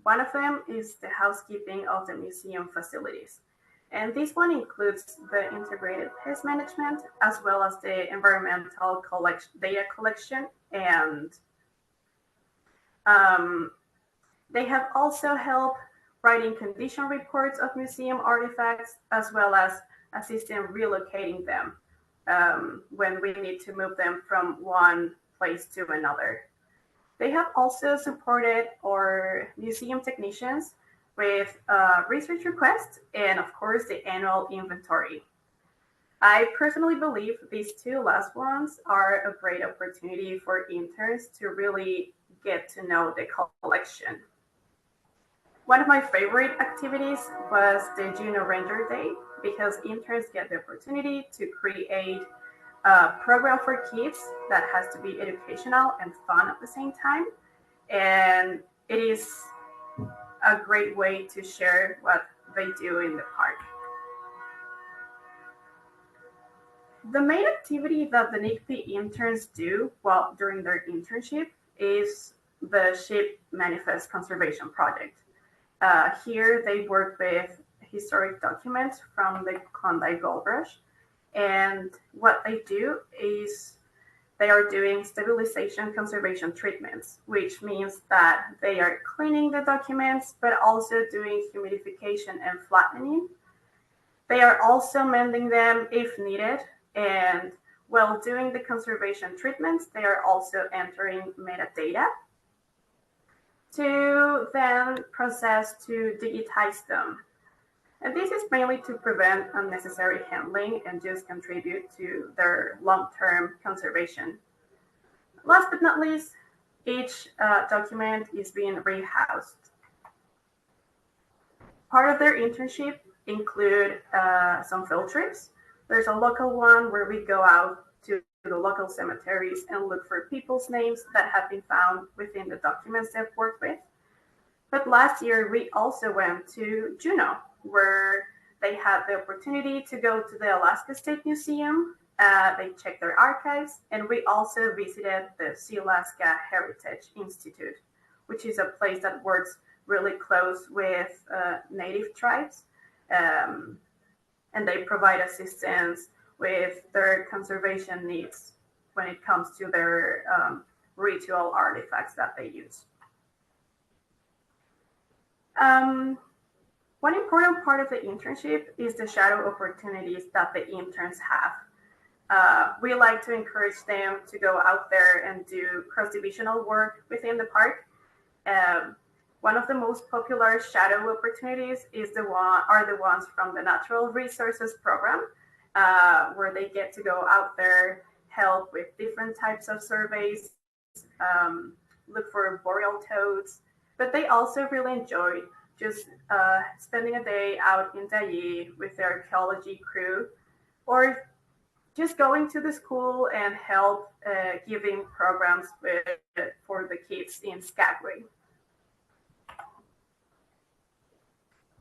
One of them is the housekeeping of the museum facilities. And this one includes the integrated pest management, as well as the environmental data collection. And they have also helped writing condition reports of museum artifacts, as well as assisting relocating them when we need to move them from one place to another. They have also supported our museum technicians with research requests and, of course, the annual inventory. I personally believe these two last ones are a great opportunity for interns to really get to know the collection. One of my favorite activities was the Juno Ranger Day, because interns get the opportunity to create a program for kids that has to be educational and fun at the same time. And it is a great way to share what they do in the park. The main activity that the NCPE interns do during their internship is the Ship Manifest Conservation Project. Here they work with historic documents from the Klondike Gold Rush. And what they do is they are doing stabilization conservation treatments, which means that they are cleaning the documents, but also doing humidification and flattening. They are also mending them if needed. And while doing the conservation treatments, they are also entering metadata to then process to digitize them. And this is mainly to prevent unnecessary handling and just contribute to their long-term conservation. Last but not least, each document is being rehoused. Part of their internship include some field trips. There's a local one where we go out to the local cemeteries and look for people's names that have been found within the documents they've worked with. But last year, we also went to Juneau, where they had the opportunity to go to the Alaska State Museum. They checked their archives, and we also visited the Sealaska Heritage Institute, which is a place that works really close with Native tribes. And they provide assistance with their conservation needs when it comes to their ritual artifacts that they use. One important part of the internship is the shadow opportunities that the interns have. We like to encourage them to go out there and do cross-divisional work within the park. One of the most popular shadow opportunities are the ones from the Natural Resources Program, where they get to go out there, help with different types of surveys, look for boreal toads, but they also really enjoy just spending a day out in Tayi with their archaeology crew, or just going to the school and help giving programs for the kids in Skagway.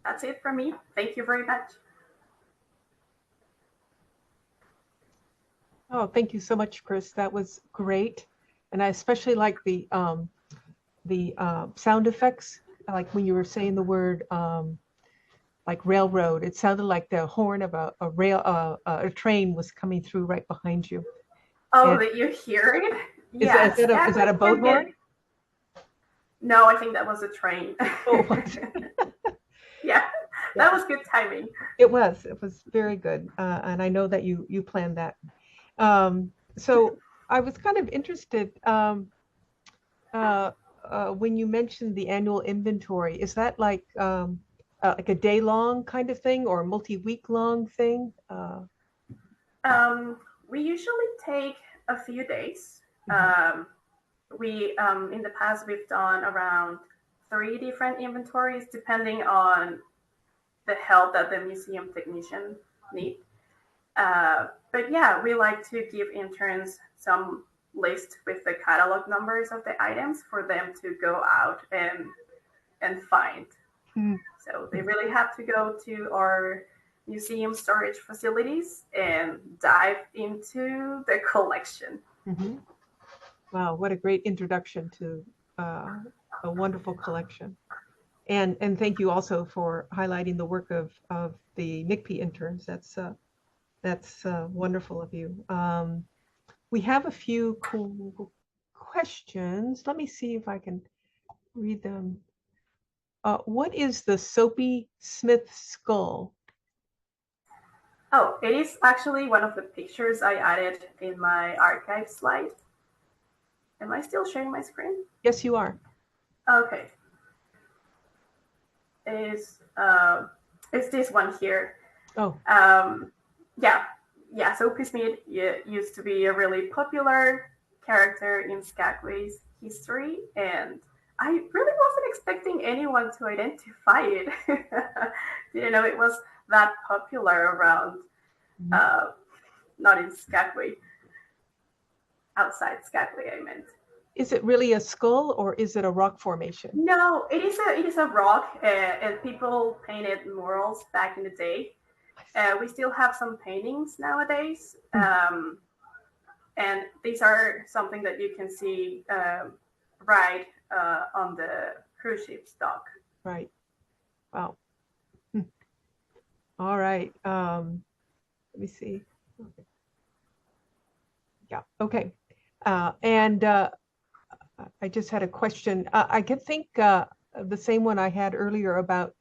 That's it from me. Thank you very much. Oh, thank you so much, Cris. That was great. And I especially like the sound effects, like when you were saying the word like railroad. It sounded like the horn of a train was coming through right behind you. Oh, that you hear it? Yes. Is that a boat horn? No, I think that was a train. Oh, Yeah, That was good timing. It was very good. And I know that you planned that. So I was kind of interested when you mentioned the annual inventory. Is that like a day long kind of thing or a multi-week long thing? We usually take a few days. We in the past we've done around 3 different inventories depending on the help that the museum technician need. But yeah, we like to give interns some list with the catalog numbers of the items for them to go out and find. So they really have to go to our museum storage facilities and dive into the collection. Wow, what a great introduction to a wonderful collection. And thank you also for highlighting the work of the NCPE interns. That's wonderful of you. We have a few cool questions. Let me see if I can read them. What is the Soapy Smith skull? Oh, it is actually one of the pictures I added in my archive slide. Am I still sharing my screen? Yes, you are. Okay. It's this one here. Oh. Yeah. Soapy Smith used to be a really popular character in Skagway's history, and I really wasn't expecting anyone to identify it. Didn't know it was that popular around, not in Skagway, outside Skagway, I meant. Is it really a skull or is it a rock formation? No, it is a rock, and people painted murals back in the day. We still have some paintings nowadays, and these are something that you can see right on the cruise ship's dock. Right. Wow. All right. Let me see. Yeah. Okay. And I just had a question. I can think the same one I had earlier about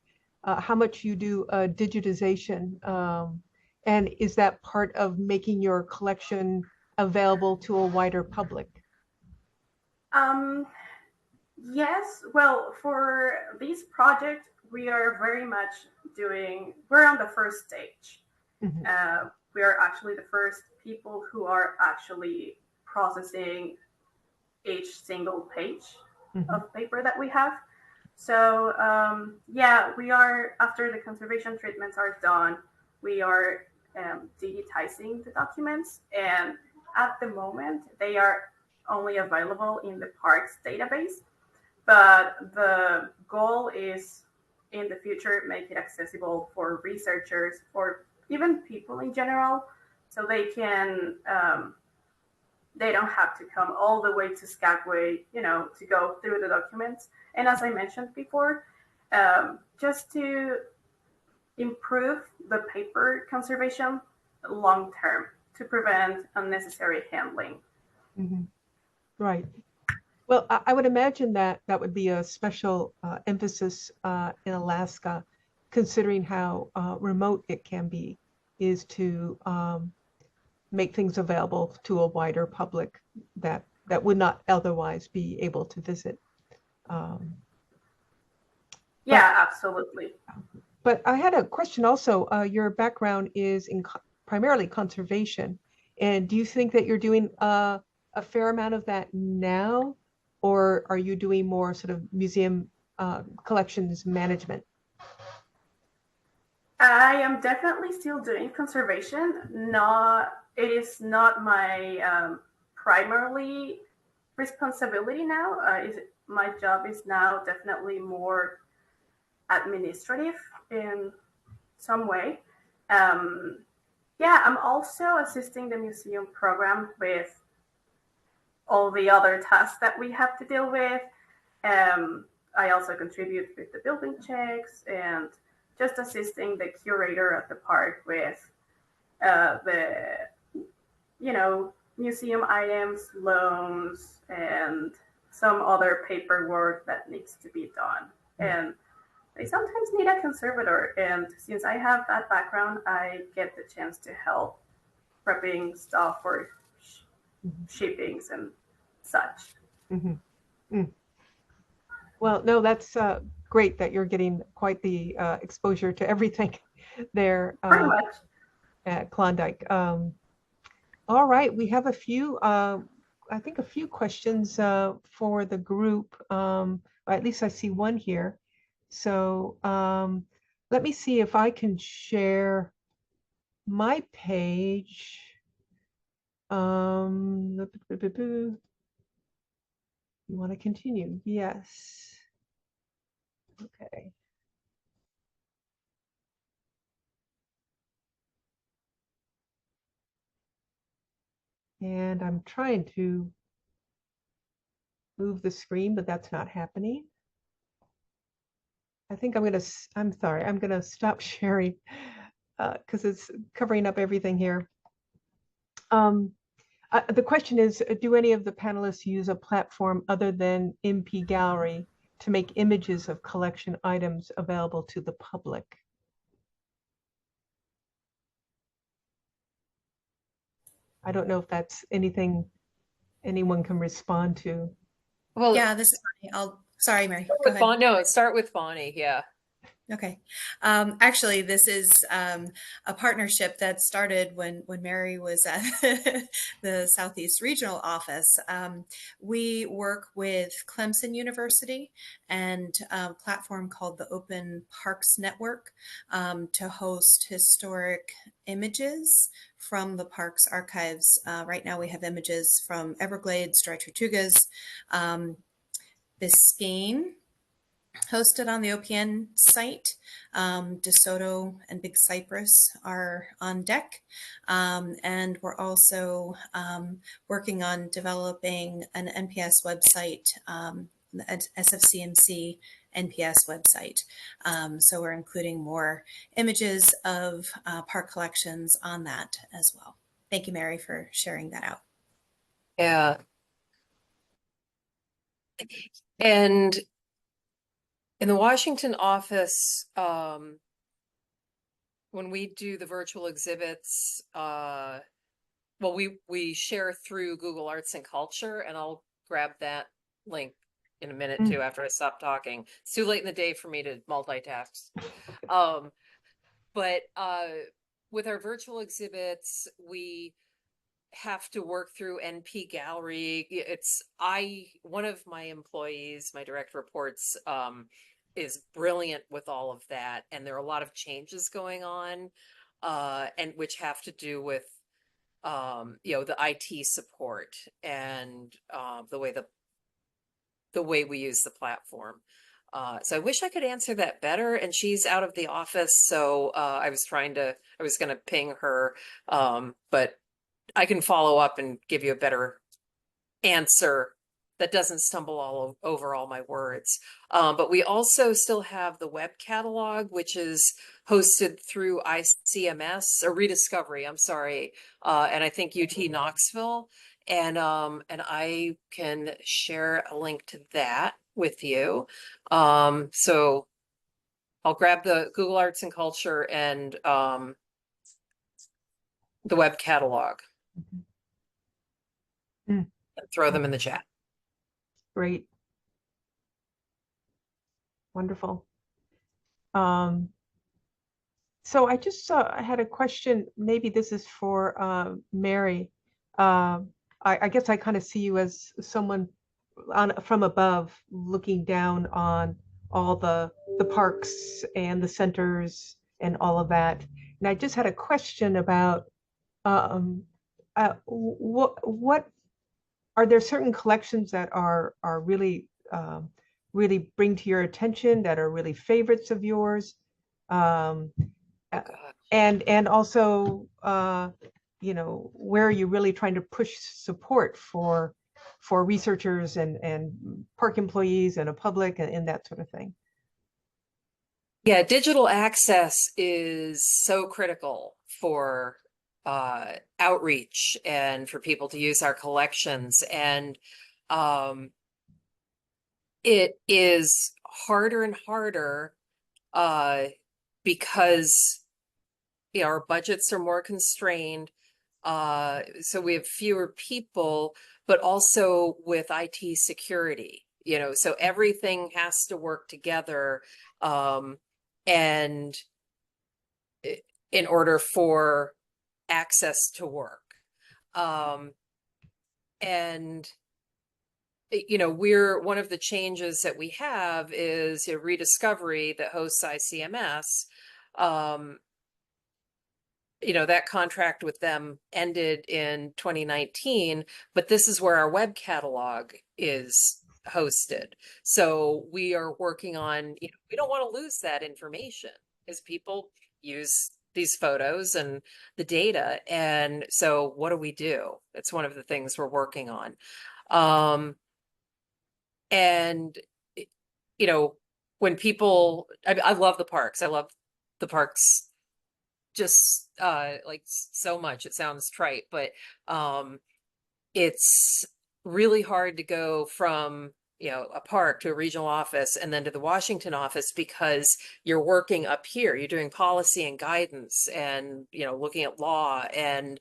how much you do digitization. And is that part of making your collection available to a wider public? Yes. Well, for this project, we are very much we're on the first stage. We are actually the first people who are actually processing each single page of paper that we have. So yeah, we are, after the conservation treatments are done, we are digitizing the documents, and at the moment they are only available in the parks database, but the goal is in the future make it accessible for researchers or even people in general, so they can they don't have to come all the way to Skagway, to go through the documents. And as I mentioned before, just to improve the paper conservation long term, to prevent unnecessary handling. Right. Well, I would imagine that would be a special emphasis in Alaska, considering how remote it can be, is to make things available to a wider public that would not otherwise be able to visit. Yeah, absolutely. But I had a question also. Your background is in primarily conservation, and do you think that you're doing a fair amount of that now, or are you doing more sort of museum collections management? I am definitely still doing conservation. It is not my primarily responsibility now. My job is now definitely more administrative in some way. Yeah, I'm also assisting the museum program with all the other tasks that we have to deal with. I also contribute with the building checks and just assisting the curator at the park with the museum items, loans, and some other paperwork that needs to be done. And they sometimes need a conservator. And since I have that background, I get the chance to help prepping stuff for shippings and such. Mhm. Mm. Well, no, that's great that you're getting quite the exposure to everything there Pretty much. at Klondike. All right, we have a few, I think a few questions for the group. At least I see one here. So let me see if I can share my page. You want to continue? Yes. Okay. And I'm trying to move the screen, but that's not happening. I think I'm sorry, I'm gonna stop sharing because it's covering up everything here. The question is, do any of the panelists use a platform other than MP Gallery to make images of collection items available to the public? I don't know if that's anything anyone can respond to. Well, Yeah, this is Bonnie. Sorry, Mary. Go with ahead. No, start with Bonnie. Yeah. Okay. Actually, this is a partnership that started when Mary was at the Southeast Regional Office. We work with Clemson University and a platform called the Open Parks Network to host historic images from the parks archives. Right now we have images from Everglades, Dry Tortugas, Biscayne, hosted on the OPN site. DeSoto and Big Cypress are on deck. And we're also working on developing an NPS website, the SFCMC NPS website. So we're including more images of park collections on that as well. Thank you, Mary, for sharing that out. Yeah. And in the Washington office, when we do the virtual exhibits, well, we share through Google Arts and Culture, and I'll grab that link in a minute too after I stop talking. It's too late in the day for me to multitask. But with our virtual exhibits, we have to work through NP Gallery. One of my employees, my direct reports, is brilliant with all of that, and there are a lot of changes going on, and which have to do with the IT support and the way we use the platform. So I wish I could answer that better, and she's out of the office, so I was going to ping her, but I can follow up and give you a better answer that doesn't stumble all over all my words. But we also still have the web catalog, which is hosted through ICMS or Rediscovery, I'm sorry. And I think UT Knoxville. And I can share a link to that with you. So I'll grab the Google Arts and Culture and the web catalog. And throw them in the chat. Great. Wonderful. So I just I had a question. Maybe this is for Mary. I guess I kind of see you as someone from above looking down on all the parks and the centers and all of that. And I just had a question about what are there certain collections that are really really bring to your attention, that are really favorites of yours, and also where are you really trying to push support for researchers and park employees and a public and that sort of thing? Yeah, digital access is so critical for outreach and for people to use our collections. And it is harder and harder because our budgets are more constrained. So we have fewer people, but also with IT security, so everything has to work together. And in order for access to work. And we're one of the changes that we have is a Rediscovery that hosts ICMS. That contract with them ended in 2019, but this is where our web catalog is hosted. So we are working on, we don't want to lose that information as people use these photos and the data. And so what do we do? It's one of the things we're working on. And, when people, I love the parks. I love the parks just like so much. It sounds trite, but it's really hard to go from a park to a regional office and then to the Washington office because you're working up here. You're doing policy and guidance and looking at law and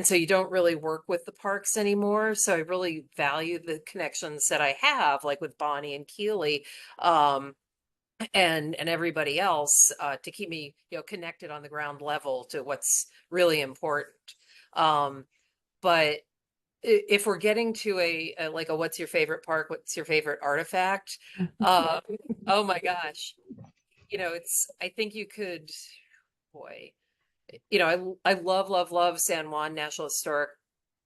so you don't really work with the parks anymore. So I really value the connections that I have, like with Bonnie and Keely. And everybody else to keep me connected on the ground level to what's really important. But if we're getting to a what's your favorite park, what's your favorite artifact, oh my gosh, I think you could, boy, I love San Juan National Historic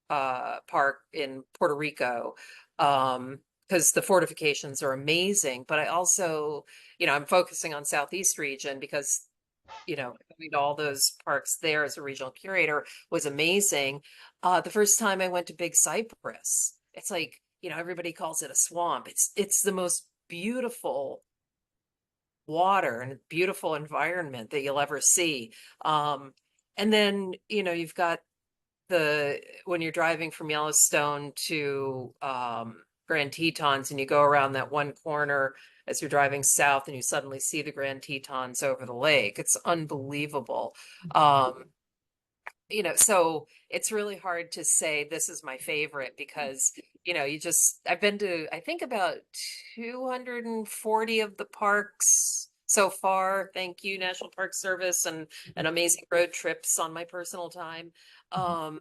Park in Puerto Rico. Because the fortifications are amazing, but I also, I'm focusing on Southeast region because, going to all those parks there as a regional curator was amazing. The first time I went to Big Cypress, it's like, everybody calls it a swamp. It's the most beautiful water and beautiful environment that you'll ever see. And then, you've got when you're driving from Yellowstone to Grand Tetons and you go around that one corner as you're driving south and you suddenly see the Grand Tetons over the lake. It's unbelievable. So it's really hard to say this is my favorite because, I've been to, I think about 240 of the parks so far. Thank you, National Park Service, and amazing road trips on my personal time. And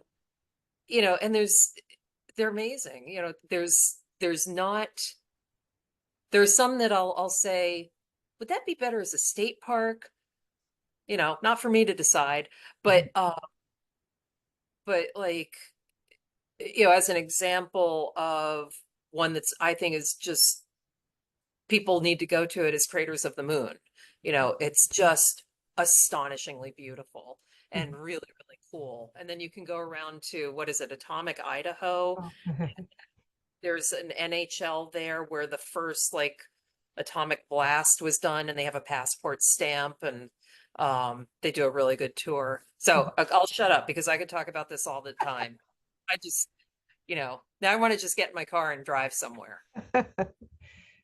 they're amazing. There's some that I'll say, would that be better as a state park? Not for me to decide, but like, as an example of one that's, I think is just, people need to go to it, is Craters of the Moon. It's just astonishingly beautiful and really, really cool. And then you can go around to, what is it, Atomic, Idaho. There's an NHL there where the first atomic blast was done, and they have a passport stamp, and they do a really good tour. So I'll shut up because I could talk about this all the time. I just, now I want to just get in my car and drive somewhere.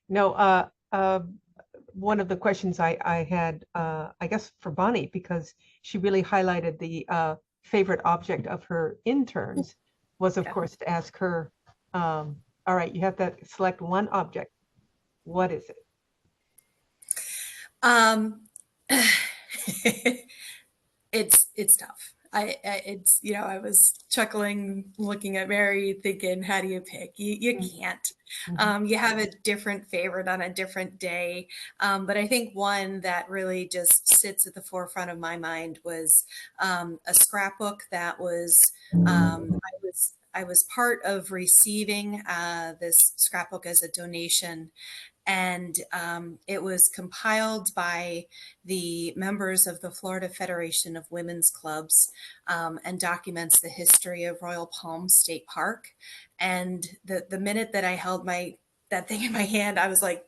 No, one of the questions I had, I guess for Bonnie, because she really highlighted the favorite object of her interns was, of course, to ask her, all right, you have to select one object. What is it? It's tough. I was chuckling, looking at Mary, thinking, how do you pick? You can't. You have a different favorite on a different day. But I think one that really just sits at the forefront of my mind was a scrapbook that was, I was part of receiving this scrapbook as a donation. And it was compiled by the members of the Florida Federation of Women's Clubs and documents the history of Royal Palm State Park. And the minute that I held that thing in my hand, I was like,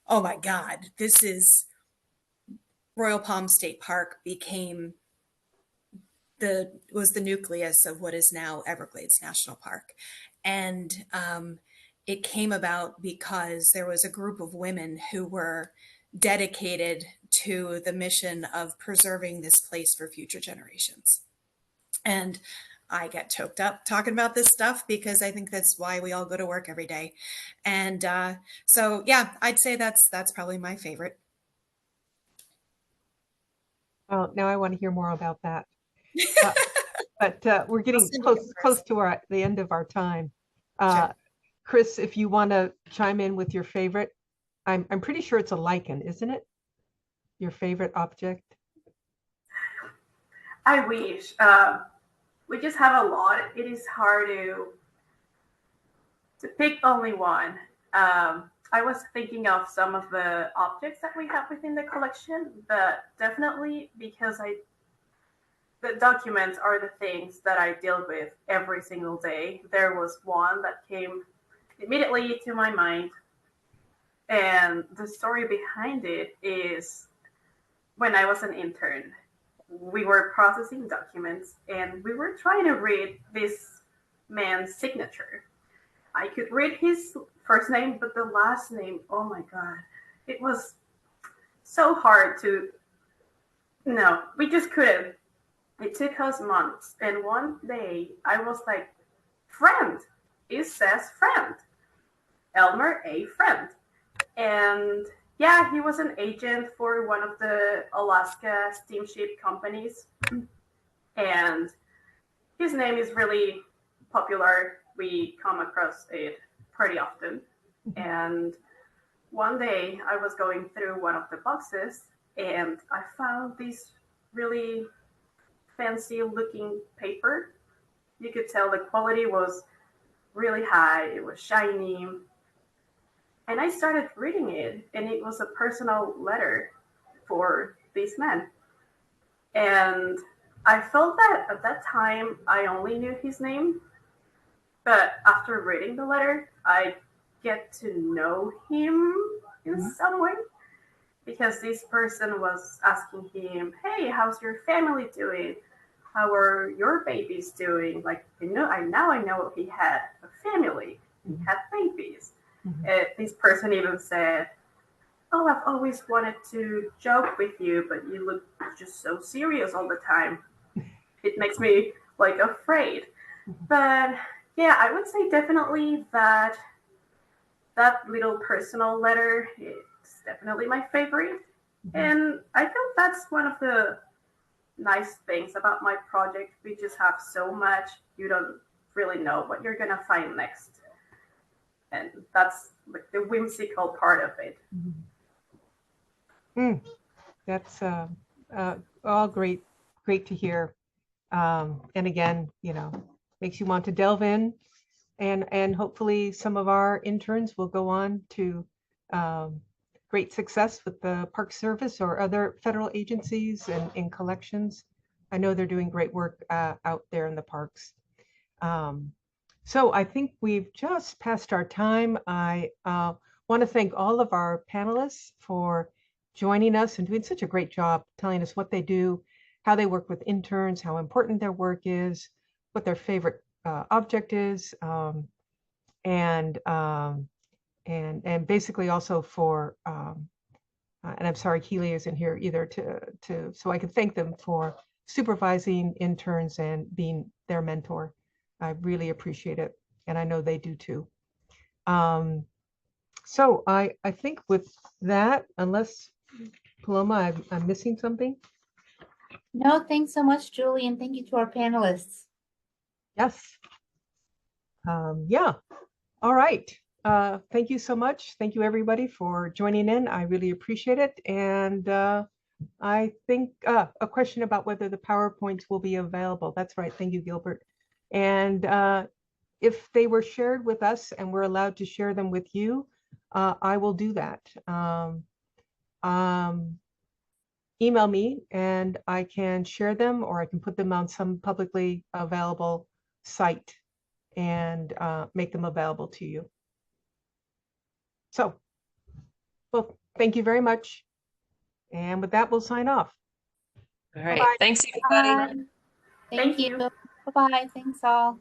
oh my God, this is Royal Palm State Park was the nucleus of what is now Everglades National Park. And it came about because there was a group of women who were dedicated to the mission of preserving this place for future generations. And I get choked up talking about this stuff because I think that's why we all go to work every day. And so, yeah, I'd say that's probably my favorite. Well, now I want to hear more about that. But we're getting send you close to the end of our time. Sure. Cris, if you want to chime in with your favorite, I'm pretty sure it's a lichen, isn't it? Your favorite object? I wish. We just have a lot. It is hard to pick only one. I was thinking of some of the objects that we have within the collection, but definitely because the documents are the things that I deal with every single day. There was one that came immediately to my mind. And the story behind it is when I was an intern, we were processing documents and we were trying to read this man's signature. I could read his first name, but the last name, oh my God, it was so hard to, no, we just couldn't. It took us months. And one day I was like, friend, it says friend, Elmer A. Friend. And yeah, he was an agent for one of the Alaska steamship companies. And his name is really popular. We come across it pretty often. And one day I was going through one of the boxes and I found this really fancy looking paper. You could tell the quality was really high. It was shiny. And I started reading it, and it was a personal letter for this man. And I felt that at that time, I only knew his name. But after reading the letter, I get to know him in some way. Because this person was asking him, hey, how's your family doing? How are your babies doing? Like, now I know he had a family. He had babies. This person even said, oh, I've always wanted to joke with you, but you look just so serious all the time. It makes me like afraid. But yeah, I would say definitely that little personal letter is definitely my favorite. And I feel that's one of the nice things about my project. We just have so much, you don't really know what you're gonna find next. And that's like the whimsical part of it. That's all great to hear. And again, makes you want to delve in, and hopefully some of our interns will go on to great success with the Park Service or other federal agencies and in collections. I know they're doing great work out there in the parks. So I think we've just passed our time. I want to thank all of our panelists for joining us and doing such a great job telling us what they do, how they work with interns, how important their work is, what their favorite object is, and basically also for, and I'm sorry Keely isn't here either, so I can thank them for supervising interns and being their mentor. I really appreciate it, and I know they do too. So I think with that, unless Paloma, I'm missing something. No, thanks so much, Julie, and thank you to our panelists. Yes. Yeah. All right. Thank you so much. Thank you everybody for joining in. I really appreciate it. And I think a question about whether the PowerPoints will be available. That's right. Thank you, Gilbert. And if they were shared with us and we're allowed to share them with you, I will do that. Email me and I can share them, or I can put them on some publicly available site and make them available to you. So, well, thank you very much. And with that, we'll sign off. All right. Bye-bye. Thanks, everybody. Bye. Thank you. Bye-bye. Thanks all.